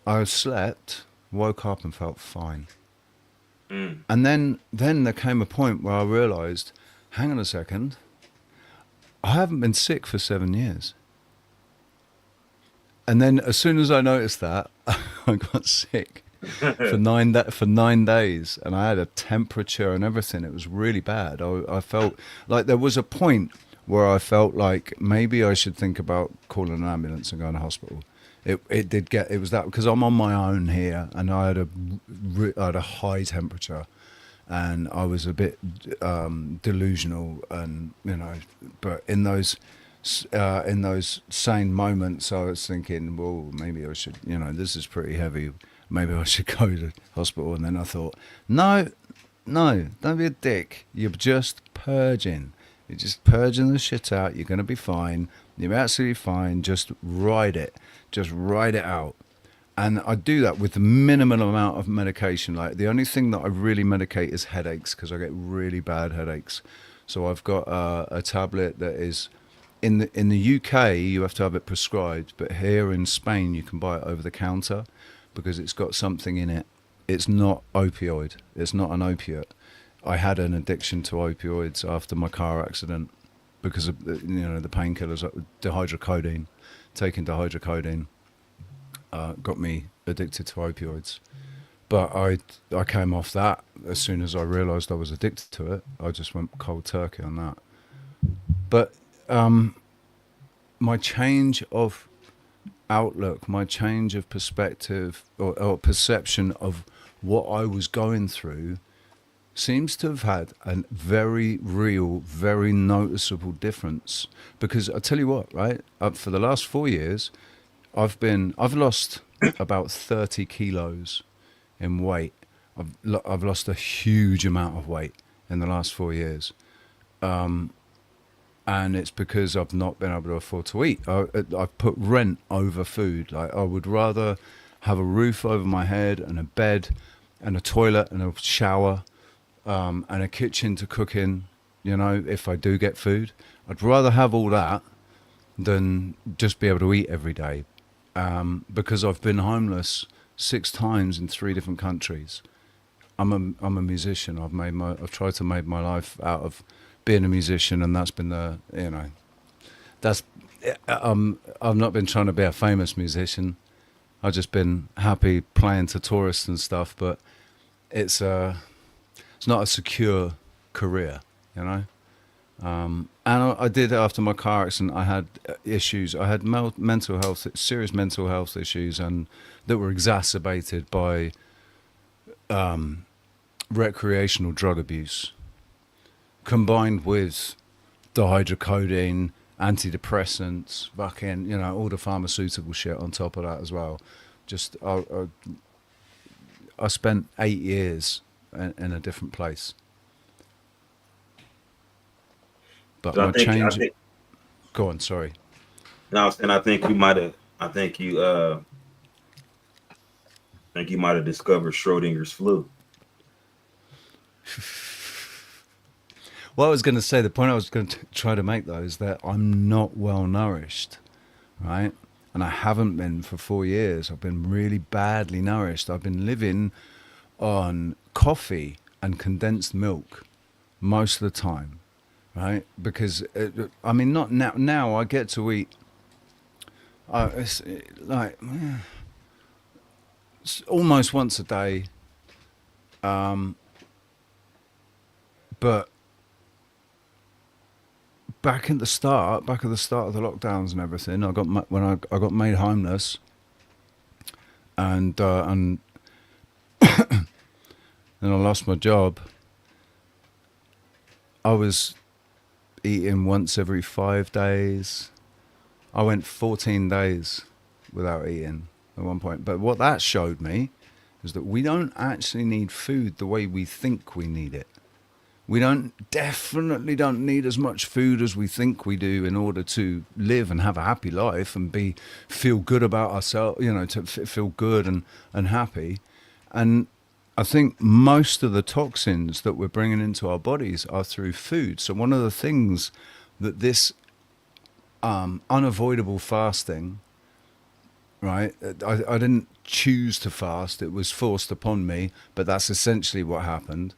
[SPEAKER 1] I slept, woke up and felt fine. And then there came a point where I realized hang on a second, I haven't been sick for 7 years. And then as soon as I noticed that, I got sick for 9 days, and I had a temperature and everything. It was really bad. I felt like there was a point where I felt like maybe I should think about calling an ambulance and going to hospital. It was that because I'm on my own here, and I had a high temperature, and I was a bit delusional, and but in those sane moments, I was thinking, well, maybe I should, this is pretty heavy. Maybe I should go to hospital. And then I thought, no, don't be a dick. You're just purging. You're just purging the shit out. You're going to be fine. You're absolutely fine. Just ride it. Just ride it out. And I do that with the minimal amount of medication. Like the only thing that I really medicate is headaches, because I get really bad headaches. So I've got a tablet that is in the UK you have to have it prescribed, but here in Spain you can buy it over the counter because it's got something in it. It's not opioid. It's not an opiate. I had an addiction to opioids after my car accident because of the painkillers, dihydrocodeine. Taking dihydrocodeine got me addicted to opioids. But I came off that as soon as I realised I was addicted to it. I just went cold turkey on that. But my change of outlook, my change of perspective or perception of what I was going through seems to have had a very real, very noticeable difference. Because I tell you what, right? For the last 4 years, I've lost about 30 kilos in weight. I've lost a huge amount of weight in the last 4 years. And it's because I've not been able to afford to eat. I've put rent over food. Like, I would rather have a roof over my head and a bed and a toilet and a shower and a kitchen to cook in, if I do get food. I'd rather have all that than just be able to eat every day, because I've been homeless 6 times in 3 different countries. I'm a musician. I've tried to make my life out of being a musician, and that's been I've not been trying to be a famous musician. I've just been happy playing to tourists and stuff, but it's not a secure career, And I did, after my car accident, I had issues. I had serious mental health issues, and that were exacerbated by recreational drug abuse, combined with dihydrocodeine, antidepressants, fucking, all the pharmaceutical shit on top of that as well. Just, I spent 8 years in a different place. But
[SPEAKER 3] So
[SPEAKER 1] my change. Go on, sorry.
[SPEAKER 3] No, and I think you might have. I think you might have discovered Schrodinger's flu.
[SPEAKER 1] Well, I was going to say, the point I was going to try to make, though, is that I'm not well nourished, right? And I haven't been for 4 years. I've been really badly nourished. I've been living on coffee and condensed milk most of the time, right? Because, not now. Now I get to eat, it's like, it's almost once a day. But back at the start of the lockdowns and everything, when I got made homeless, and then I lost my job. I was eating once every 5 days. I went 14 days without eating at one point. But what that showed me is that we don't actually need food the way we think we need it. We definitely don't need as much food as we think we do in order to live and have a happy life and feel good about ourselves, to feel good and happy. And I think most of the toxins that we're bringing into our bodies are through food. So one of the things that this unavoidable fasting, right? I didn't choose to fast. It was forced upon me, but that's essentially what happened.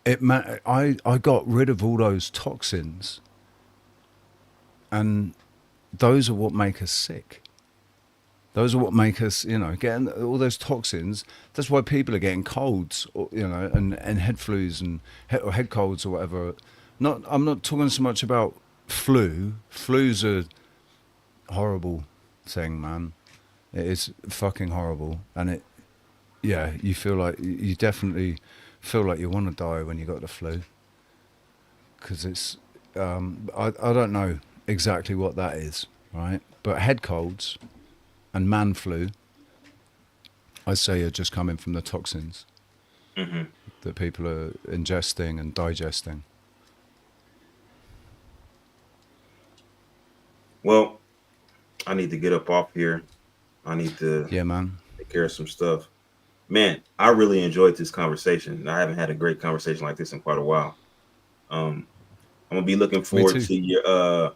[SPEAKER 1] I got rid of all those toxins, and those are what make us sick. Those are what make us, getting all those toxins. That's why people are getting colds, and head flus and head colds or whatever. I'm not talking so much about flu. Flu's a horrible thing, man. It is fucking horrible, and you definitely feel like you want to die when you got the flu, because it's I don't know exactly what that is, right? But head colds and man flu, I say, are just coming from the toxins that people are ingesting and digesting.
[SPEAKER 3] Well, I need to get up off here. I need to
[SPEAKER 1] man,
[SPEAKER 3] take care of some stuff. Man, I really enjoyed this conversation. I haven't had a great conversation like this in quite a while. I'm gonna be looking forward to your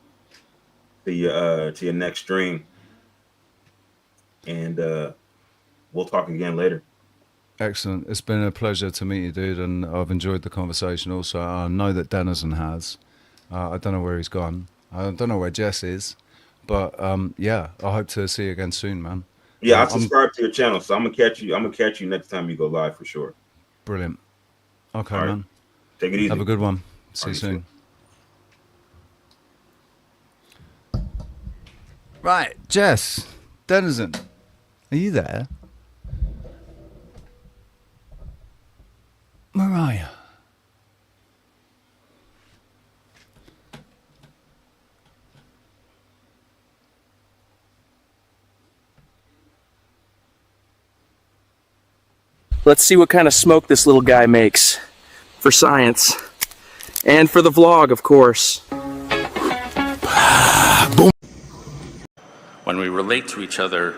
[SPEAKER 3] next stream, and we'll talk again later.
[SPEAKER 1] Excellent. It's been a pleasure to meet you, dude, and I've enjoyed the conversation. Also, I know that Denizen has. I don't know where he's gone. I don't know where Jess is, but I hope to see you again soon, man.
[SPEAKER 3] Yeah, I subscribe to your channel, so I'm gonna catch you next time you go live for sure.
[SPEAKER 1] Brilliant. Okay,
[SPEAKER 3] right,
[SPEAKER 1] man.
[SPEAKER 3] Take it easy.
[SPEAKER 1] Have a good one. See you soon. Right, Jess, Denizen, are you there? Mariah.
[SPEAKER 7] Let's see what kind of smoke this little guy makes for science and for the vlog, of course.
[SPEAKER 8] When we relate to each other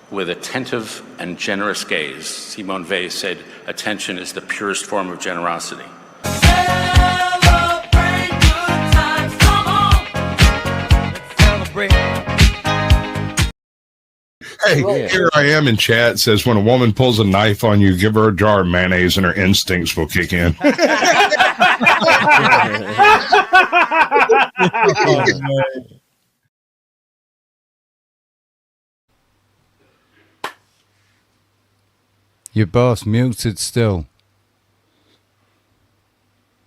[SPEAKER 8] with attentive and generous gaze, Simone Weil said, attention is the purest form of generosity.
[SPEAKER 9] Celebrate good times, come on. Let's celebrate.
[SPEAKER 10] Hey, here I am in chat. It says, when a woman pulls a knife on you, give her a jar of mayonnaise and her instincts will kick in.
[SPEAKER 1] Your boss muted still.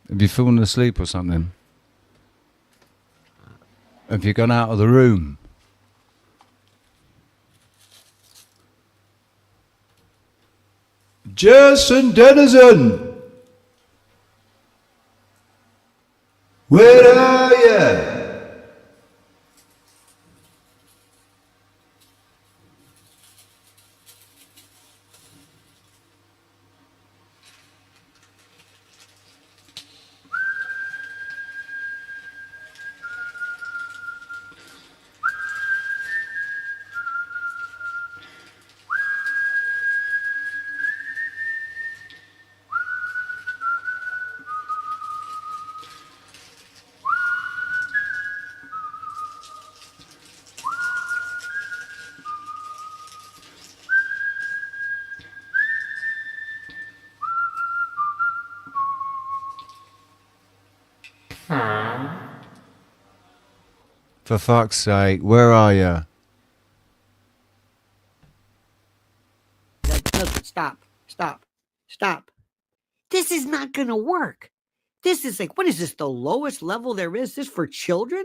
[SPEAKER 1] Have you fallen asleep or something? Have you gone out of the room? Jason Denizen! Where are you? For fuck's sake, where are you?
[SPEAKER 11] Stop. This is not going to work. This is like, what is this, the lowest level there is? This for children?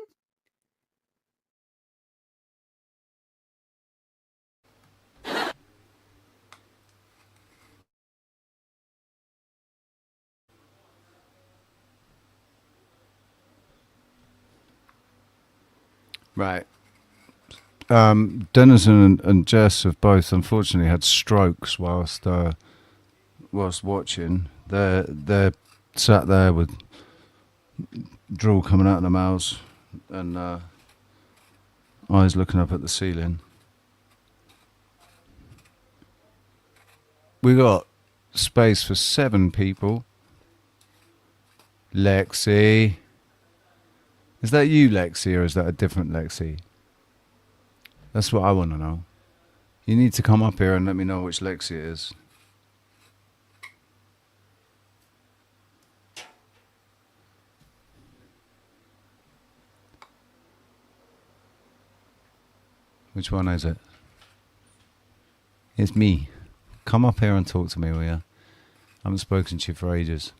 [SPEAKER 1] Right. Denizen and Jess have both unfortunately had strokes whilst watching. They're sat there with drool coming out of their mouths and eyes looking up at the ceiling. We got space for 7 people. Lexi. Is that you, Lexi, or is that a different Lexi? That's what I want to know. You need to come up here and let me know which Lexi it is. Which one is it? It's me. Come up here and talk to me, will you? I haven't spoken to you for ages.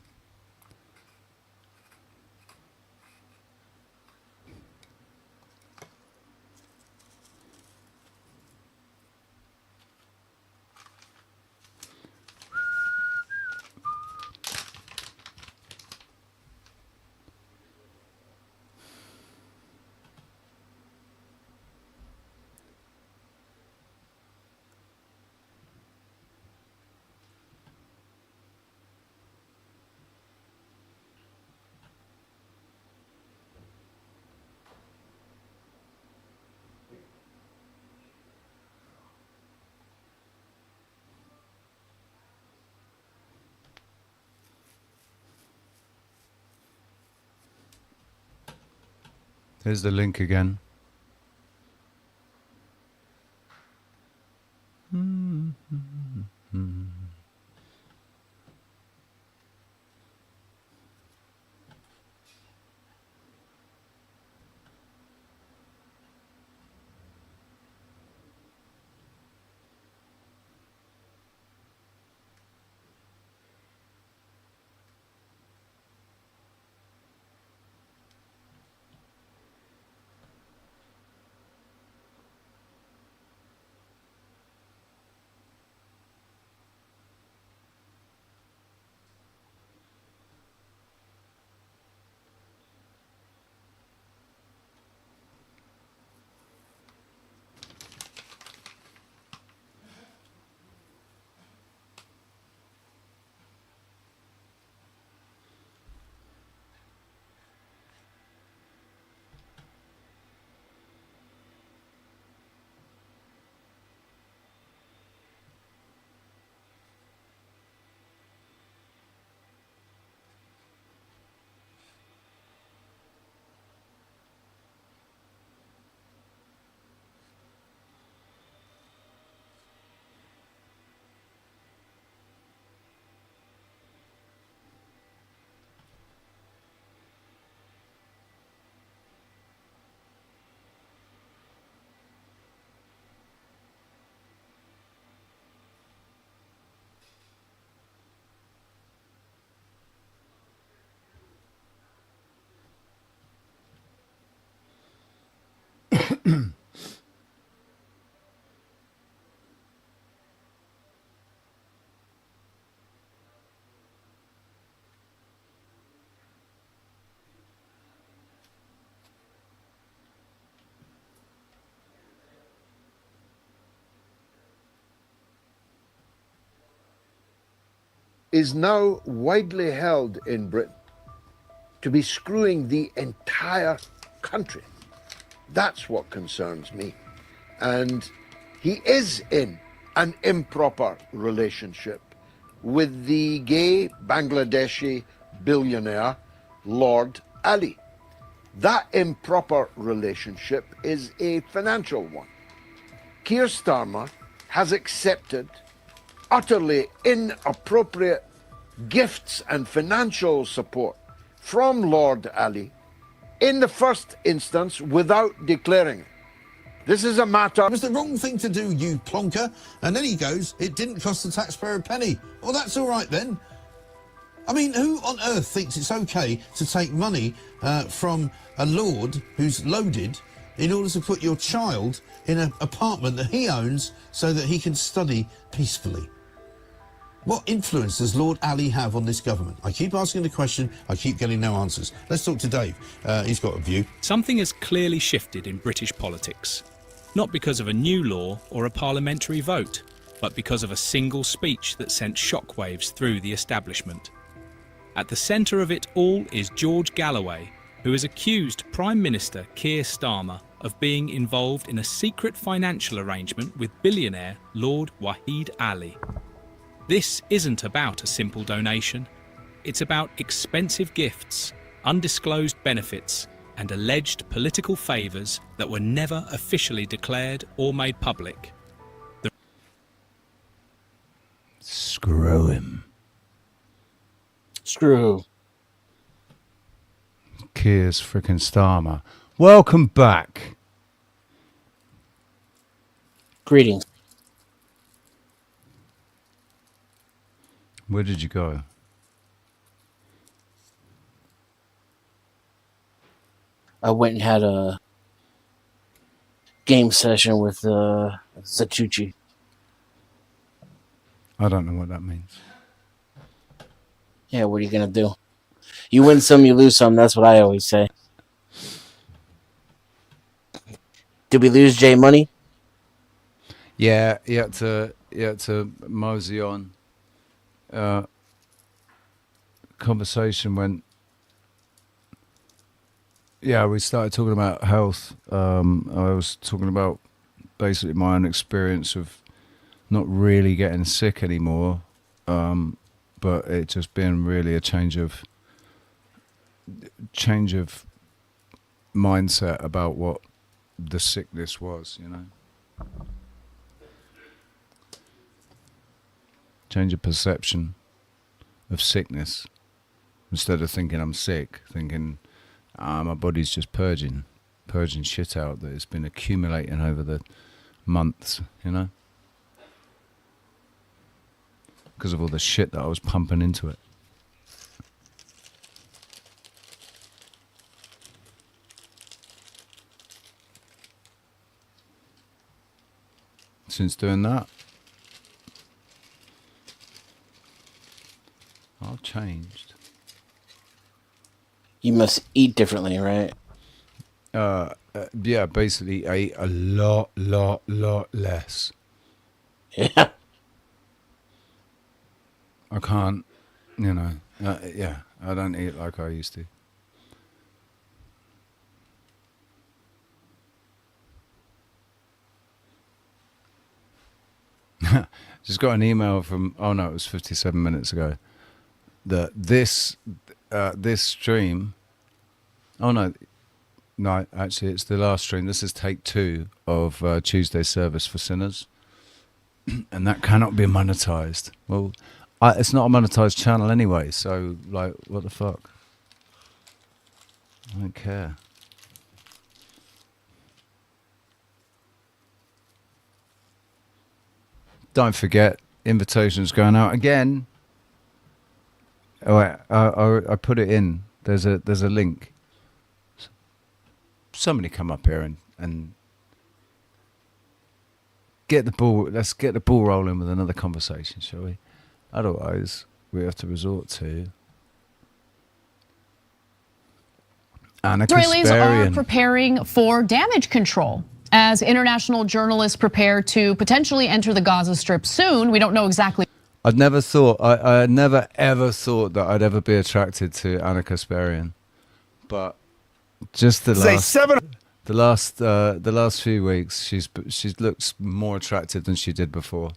[SPEAKER 1] Here's the link again.
[SPEAKER 12] Is now widely held in Britain to be screwing the entire country. That's what concerns me. And he is in an improper relationship with the gay Bangladeshi billionaire Lord Ali. That improper relationship is a financial one. Keir Starmer has accepted utterly inappropriate gifts and financial support from Lord Ali in the first instance without declaring it. This is a matter...
[SPEAKER 13] It was the wrong thing to do, you plonker. And then he goes, it didn't cost the taxpayer a penny. Well, that's all right then. I mean, who on earth thinks it's okay to take money from a lord who's loaded in order to put your child in an apartment that he owns so that he can study peacefully? What influence does Lord Ali have on this government? I keep asking the question, I keep getting no answers. Let's talk to Dave. He's got a view.
[SPEAKER 14] Something has clearly shifted in British politics. Not because of a new law or a parliamentary vote, but because of a single speech that sent shockwaves through the establishment. At the centre of it all is George Galloway, who has accused Prime Minister Keir Starmer of being involved in a secret financial arrangement with billionaire Lord Wahid Ali. This isn't about a simple donation. It's about expensive gifts, undisclosed benefits, and alleged political favours that were never officially declared or made public.
[SPEAKER 1] Screw him.
[SPEAKER 4] Screw who?
[SPEAKER 1] Keir's frickin' Starmer. Welcome back.
[SPEAKER 4] Greetings.
[SPEAKER 1] Where did you go?
[SPEAKER 4] I went and had a game session with Satucci.
[SPEAKER 1] I don't know what that means.
[SPEAKER 4] Yeah, what are you gonna do? You win some, you lose some. That's what I always say. Did we lose Jay Money?
[SPEAKER 1] Yeah, you had to mosey on. Conversation went. Yeah, we started talking about health. I was talking about basically my own experience of not really getting sick anymore, but it just being really a change of mindset about what the sickness was, you know. Change of perception of sickness. Instead of thinking I'm sick, thinking my body's just purging shit out that it's been accumulating over the months, you know? Because of all the shit that I was pumping into it. Since doing that, I've changed.
[SPEAKER 4] You must eat differently, right?
[SPEAKER 1] Yeah, basically ate a lot less.
[SPEAKER 4] Yeah.
[SPEAKER 1] I can't, you know, yeah, I don't eat like I used to. Just got an email from, oh no, it was 57 minutes ago, that this stream, oh no, actually it's the last stream. This is take 2 of Tuesday Service for Sinners, and that cannot be monetized. Well, it's not a monetized channel anyway, so like, what the fuck? I don't care. Don't forget, invitations going out again. Oh, I put it in. There's a link. Somebody come up here and get the ball. Let's get the ball rolling with another conversation, shall we? Otherwise, we have to resort to Anna
[SPEAKER 15] Israelis
[SPEAKER 1] Kasparian.
[SPEAKER 15] are preparing for damage control as international journalists prepare to potentially enter the Gaza Strip soon. We don't know exactly.
[SPEAKER 1] I'd never thought, I never ever thought that I'd ever be attracted to Anna Kasparian, but just the last few weeks, she's looks more attractive than she did before.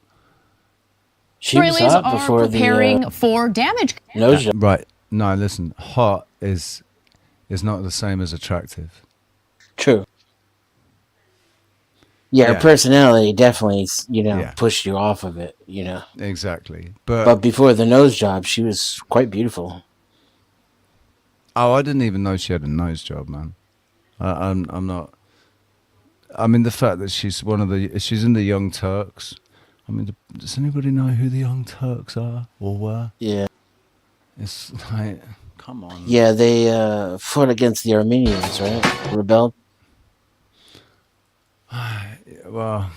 [SPEAKER 15] Israelis are preparing for damage.
[SPEAKER 1] Right? No, listen. Hot is not the same as attractive.
[SPEAKER 4] True. Yeah, her personality definitely, pushed you off of it,
[SPEAKER 1] Exactly.
[SPEAKER 4] But before the nose job, she was quite beautiful.
[SPEAKER 1] Oh, I didn't even know she had a nose job, man. I'm not. I mean, the fact that she's she's in the Young Turks. I mean, does anybody know who the Young Turks are or were?
[SPEAKER 4] Yeah.
[SPEAKER 1] It's like, come on.
[SPEAKER 4] Yeah, they fought against the Armenians, right? Rebelled.
[SPEAKER 1] Well,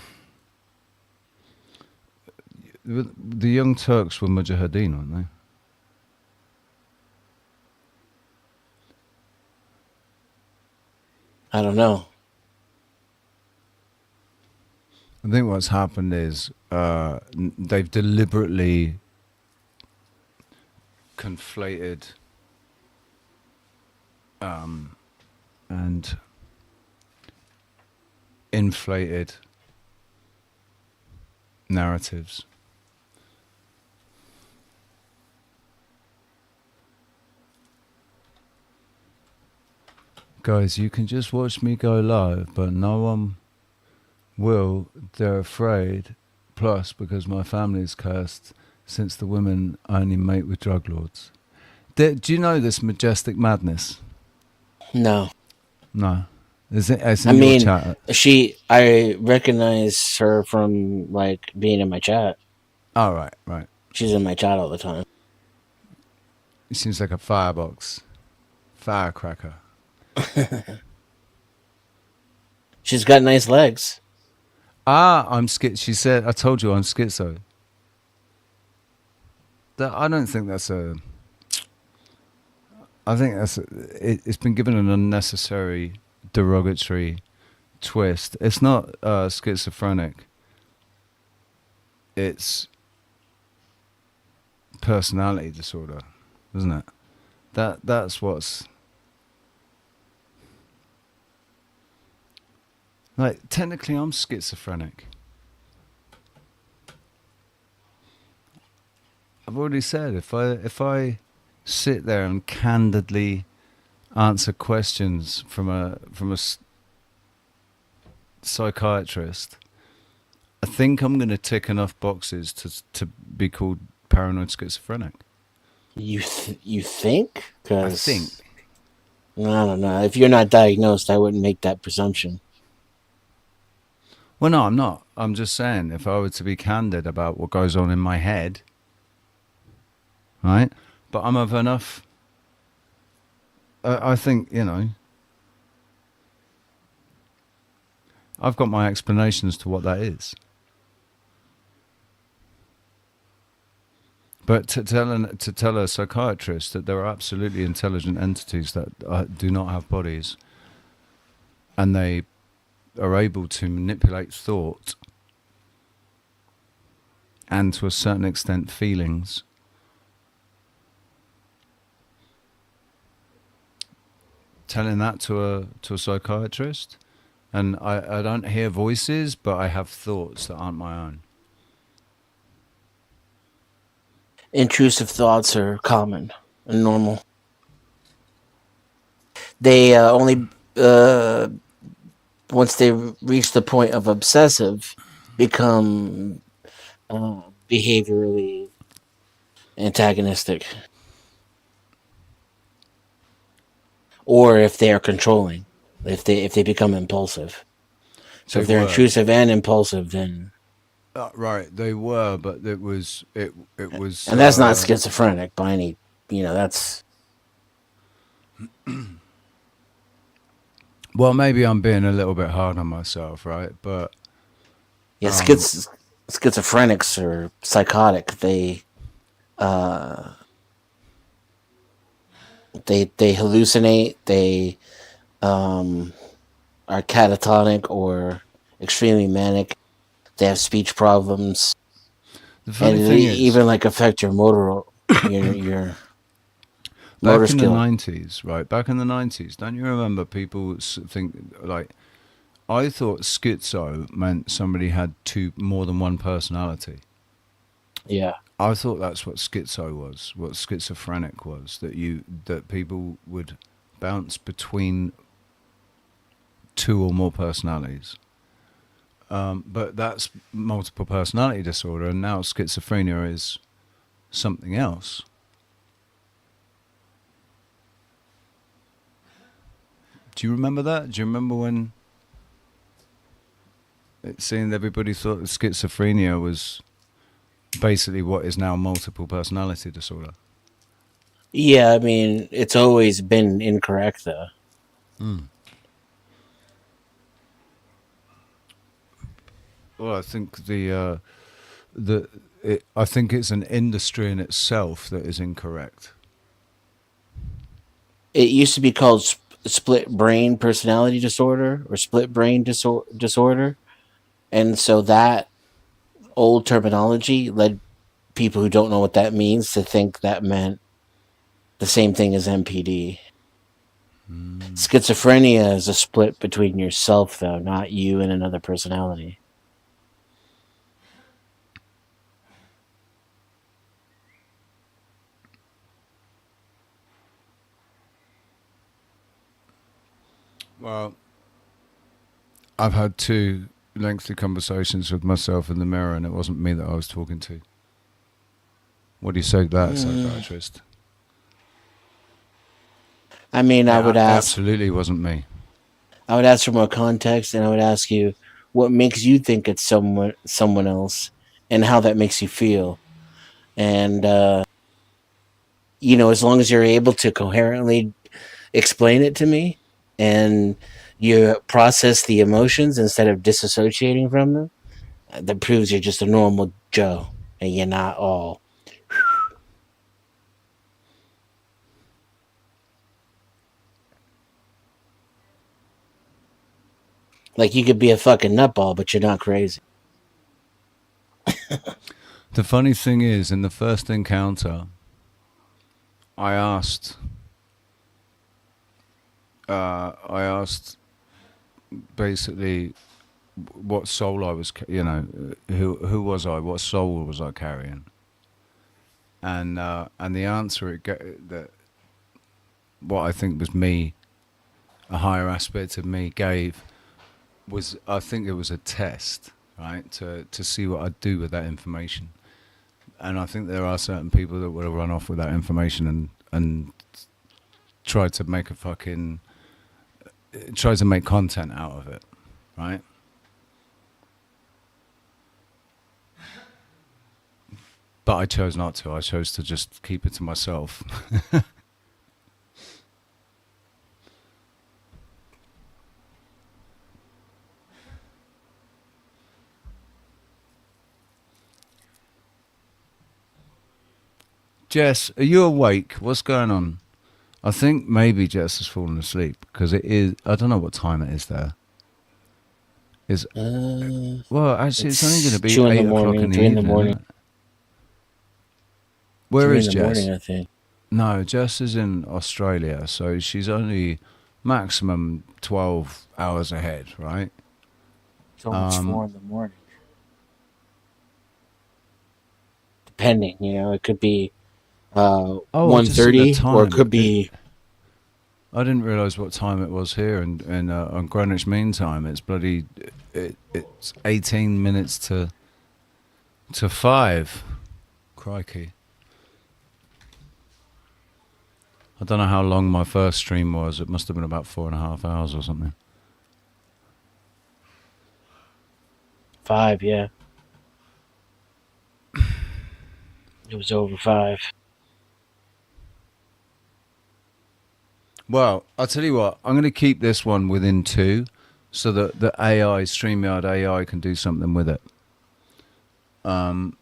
[SPEAKER 1] the Young Turks were Mujahideen, weren't they?
[SPEAKER 4] I don't know.
[SPEAKER 1] I think what's happened is they've deliberately conflated and inflated narratives. Guys, you can just watch me go live, but no one will. They're afraid. Plus, because my family's cursed, since the women only mate with drug lords. Do you know this majestic madness?
[SPEAKER 4] No.
[SPEAKER 1] No. It's
[SPEAKER 4] I
[SPEAKER 1] in your
[SPEAKER 4] mean,
[SPEAKER 1] chat.
[SPEAKER 4] I recognize her from like being in my chat.
[SPEAKER 1] Oh, right.
[SPEAKER 4] She's in my chat all the time.
[SPEAKER 1] It seems like a firebox. Firecracker.
[SPEAKER 4] She's got nice legs.
[SPEAKER 1] I'm schizo. She said, I told you I'm schizo. I don't think that's a... I think it's been given an unnecessary derogatory twist. It's not schizophrenic. It's personality disorder, isn't it? That's what's... Like, technically I'm schizophrenic. I've already said, if I sit there and candidly answer questions from a psychiatrist, I think I'm going to tick enough boxes to be called paranoid schizophrenic.
[SPEAKER 4] You think?
[SPEAKER 1] I think.
[SPEAKER 4] I don't know. If you're not diagnosed, I wouldn't make that presumption.
[SPEAKER 1] Well, no, I'm not. I'm just saying, if I were to be candid about what goes on in my head, right? But I'm of enough... I think, I've got my explanations to what that is. But to tell a psychiatrist that there are absolutely intelligent entities that do not have bodies, and they are able to manipulate thought and, to a certain extent, feelings, telling that to a psychiatrist, and I don't hear voices, but I have thoughts that aren't my own.
[SPEAKER 4] Intrusive thoughts are common and normal. They only once they reach the point of obsessive, become behaviorally antagonistic, or if they are controlling, if they become impulsive. So if they're intrusive and impulsive, then
[SPEAKER 1] right, they were, but it was,
[SPEAKER 4] and that's not schizophrenic by any, that's.
[SPEAKER 1] Well, maybe I'm being a little bit hard on myself, right? But
[SPEAKER 4] yeah, schizophrenics or psychotic. They hallucinate. They are catatonic or extremely manic. They have speech problems, and even like affect your motor your motor skill.
[SPEAKER 1] Back in the 90s, right? Back in the 90s, don't you remember people think, like, I thought schizo meant somebody had more than one personality.
[SPEAKER 4] Yeah.
[SPEAKER 1] I thought that's what schizo was, what schizophrenic was, that people would bounce between two or more personalities. But that's multiple personality disorder, and now schizophrenia is something else. Do you remember that? Do you remember when it seemed everybody thought that schizophrenia was basically what is now multiple personality disorder?
[SPEAKER 4] Yeah, I mean, it's always been incorrect, though.
[SPEAKER 1] Well, I think I think it's an industry in itself that is incorrect.
[SPEAKER 4] It used to be called split brain personality disorder or split brain disorder, and so that old terminology led people who don't know what that means to think that meant the same thing as MPD. Schizophrenia is a split between yourself, though, not you and another personality.
[SPEAKER 1] Well, I've had 2 lengthy conversations with myself in the mirror, and it wasn't me that I was talking to. What do you say to that, psychiatrist?
[SPEAKER 4] I mean, I would ask.
[SPEAKER 1] Absolutely wasn't me.
[SPEAKER 4] I would ask for more context, and I would ask you what makes you think it's someone else, and how that makes you feel. And as long as you're able to coherently explain it to me, and you process the emotions instead of disassociating from them, that proves you're just a normal Joe, and you're not all. Like, you could be a fucking nutball, but you're not crazy.
[SPEAKER 1] The funny thing is, in the first encounter, I asked basically what soul I was, who was I, what soul was I carrying, and the answer that what I think was me, a higher aspect of me gave, was, I think it was a test, right, to see what I'd do with that information. And I think there are certain people that would have run off with that information and tried to make content out of it, right? But I chose not to. I chose to just keep it to myself. Jess, are you awake? What's going on? I think maybe Jess has fallen asleep, because it is, I don't know what time it is there. Well, actually, it's only going to be 8 o'clock in the evening. Isn't it? Where is Jess?
[SPEAKER 4] Morning, I think.
[SPEAKER 1] No, Jess is in Australia, so she's only maximum 12 hours ahead, right?
[SPEAKER 4] It's almost 4 in the morning. Depending, it could be 1:30, or it could be.
[SPEAKER 1] I didn't realise what time it was here, and on Greenwich Mean Time, it's bloody. It's 18 minutes to 5. Crikey. I don't know how long my first stream was. It must have been about 4.5 hours or something.
[SPEAKER 4] 5, yeah. It was over 5.
[SPEAKER 1] Well, I'll tell you what, I'm going to keep this one within 2, so that the AI, StreamYard AI, can do something with it. I'm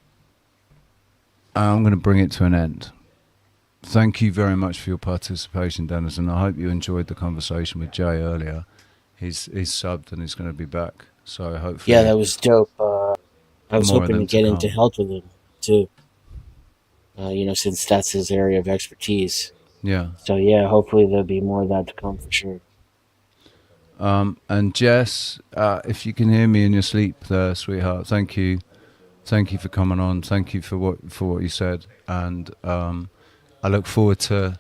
[SPEAKER 1] going to bring it to an end. Thank you very much for your participation, Dennis, and I hope you enjoyed the conversation with Jay earlier. He's subbed and he's going to be back, so hopefully...
[SPEAKER 4] Yeah, that was dope. I was hoping to get into health with him, too. Since that's his area of expertise.
[SPEAKER 1] Yeah.
[SPEAKER 4] So, yeah, hopefully there'll be more of that to come for sure.
[SPEAKER 1] And Jess, if you can hear me in your sleep there, sweetheart, thank you. Thank you for coming on. Thank you for what you said. And I look forward to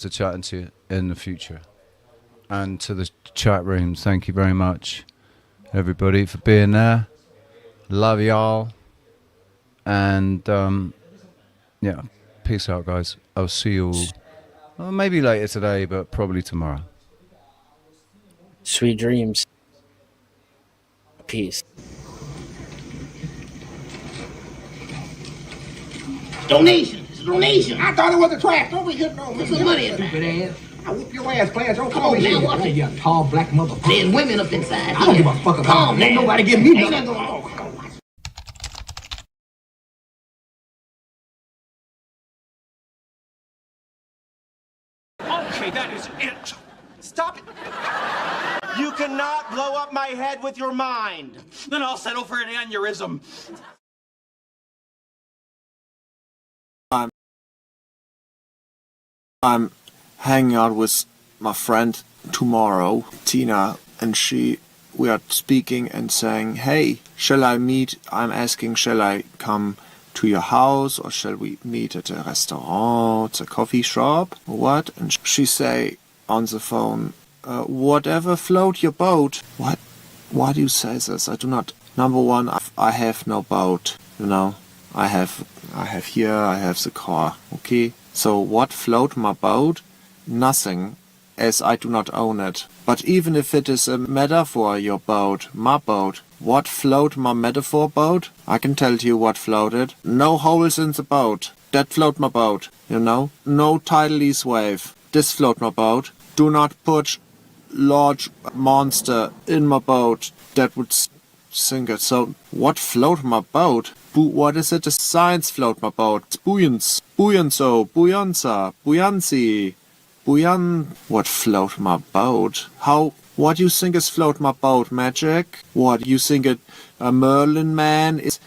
[SPEAKER 1] chatting to you in the future. And to the chat room, thank you very much, everybody, for being there. Love y'all. And yeah, peace out, guys. I'll see you all, maybe later today, but probably tomorrow.
[SPEAKER 4] Sweet dreams. Peace.
[SPEAKER 16] Donation. It's a donation. I thought it was a trash. Don't be getting on. Put some money in there. I whoop your ass, Clarence. Don't come over here. What's it? You tall black motherfucker. There's women up inside. I don't give a fuck about them. Ain't nobody give me nothing.
[SPEAKER 17] Okay, that is it. Stop it. You cannot blow up my head with your mind. Then I'll settle for an aneurysm.
[SPEAKER 18] I'm hanging out with my friend tomorrow, Tina, and we are speaking and saying, hey, shall I meet? I'm asking, shall I come to your house, or shall we meet at a restaurant, a coffee shop, or what? And she say on the phone, whatever float your boat. What? Why do you say this? I do not. Number one, I have no boat. I have the car. Okay. So what float my boat? Nothing. as I do not own it. But even if it is a metaphor, your boat, my boat, what float my metaphor boat? I can tell you what floated. No holes in the boat. That float my boat, you know? No tidal east wave. This float my boat. Do not put large monster in my boat. That would sink it. So, what float my boat? What is it? The science float my boat. It's buoyance. Buoyanzo. Buoyanza. Buoyancy. What float my boat? What you think is float my boat? Magic? What, you think a Merlin man is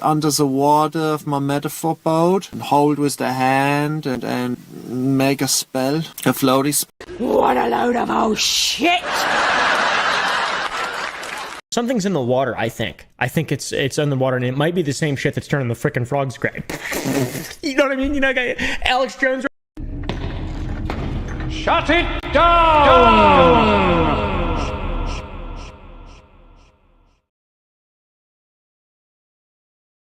[SPEAKER 18] under the water of my metaphor boat? And hold with the hand and make a spell? A floaty spell?
[SPEAKER 19] What a load of oh shit! Something's in the water, I think. I think it's in the water, and it might be the same shit that's turning the frickin' frogs gray. You know what I mean? You know, Alex Jones.
[SPEAKER 9] Shut it down!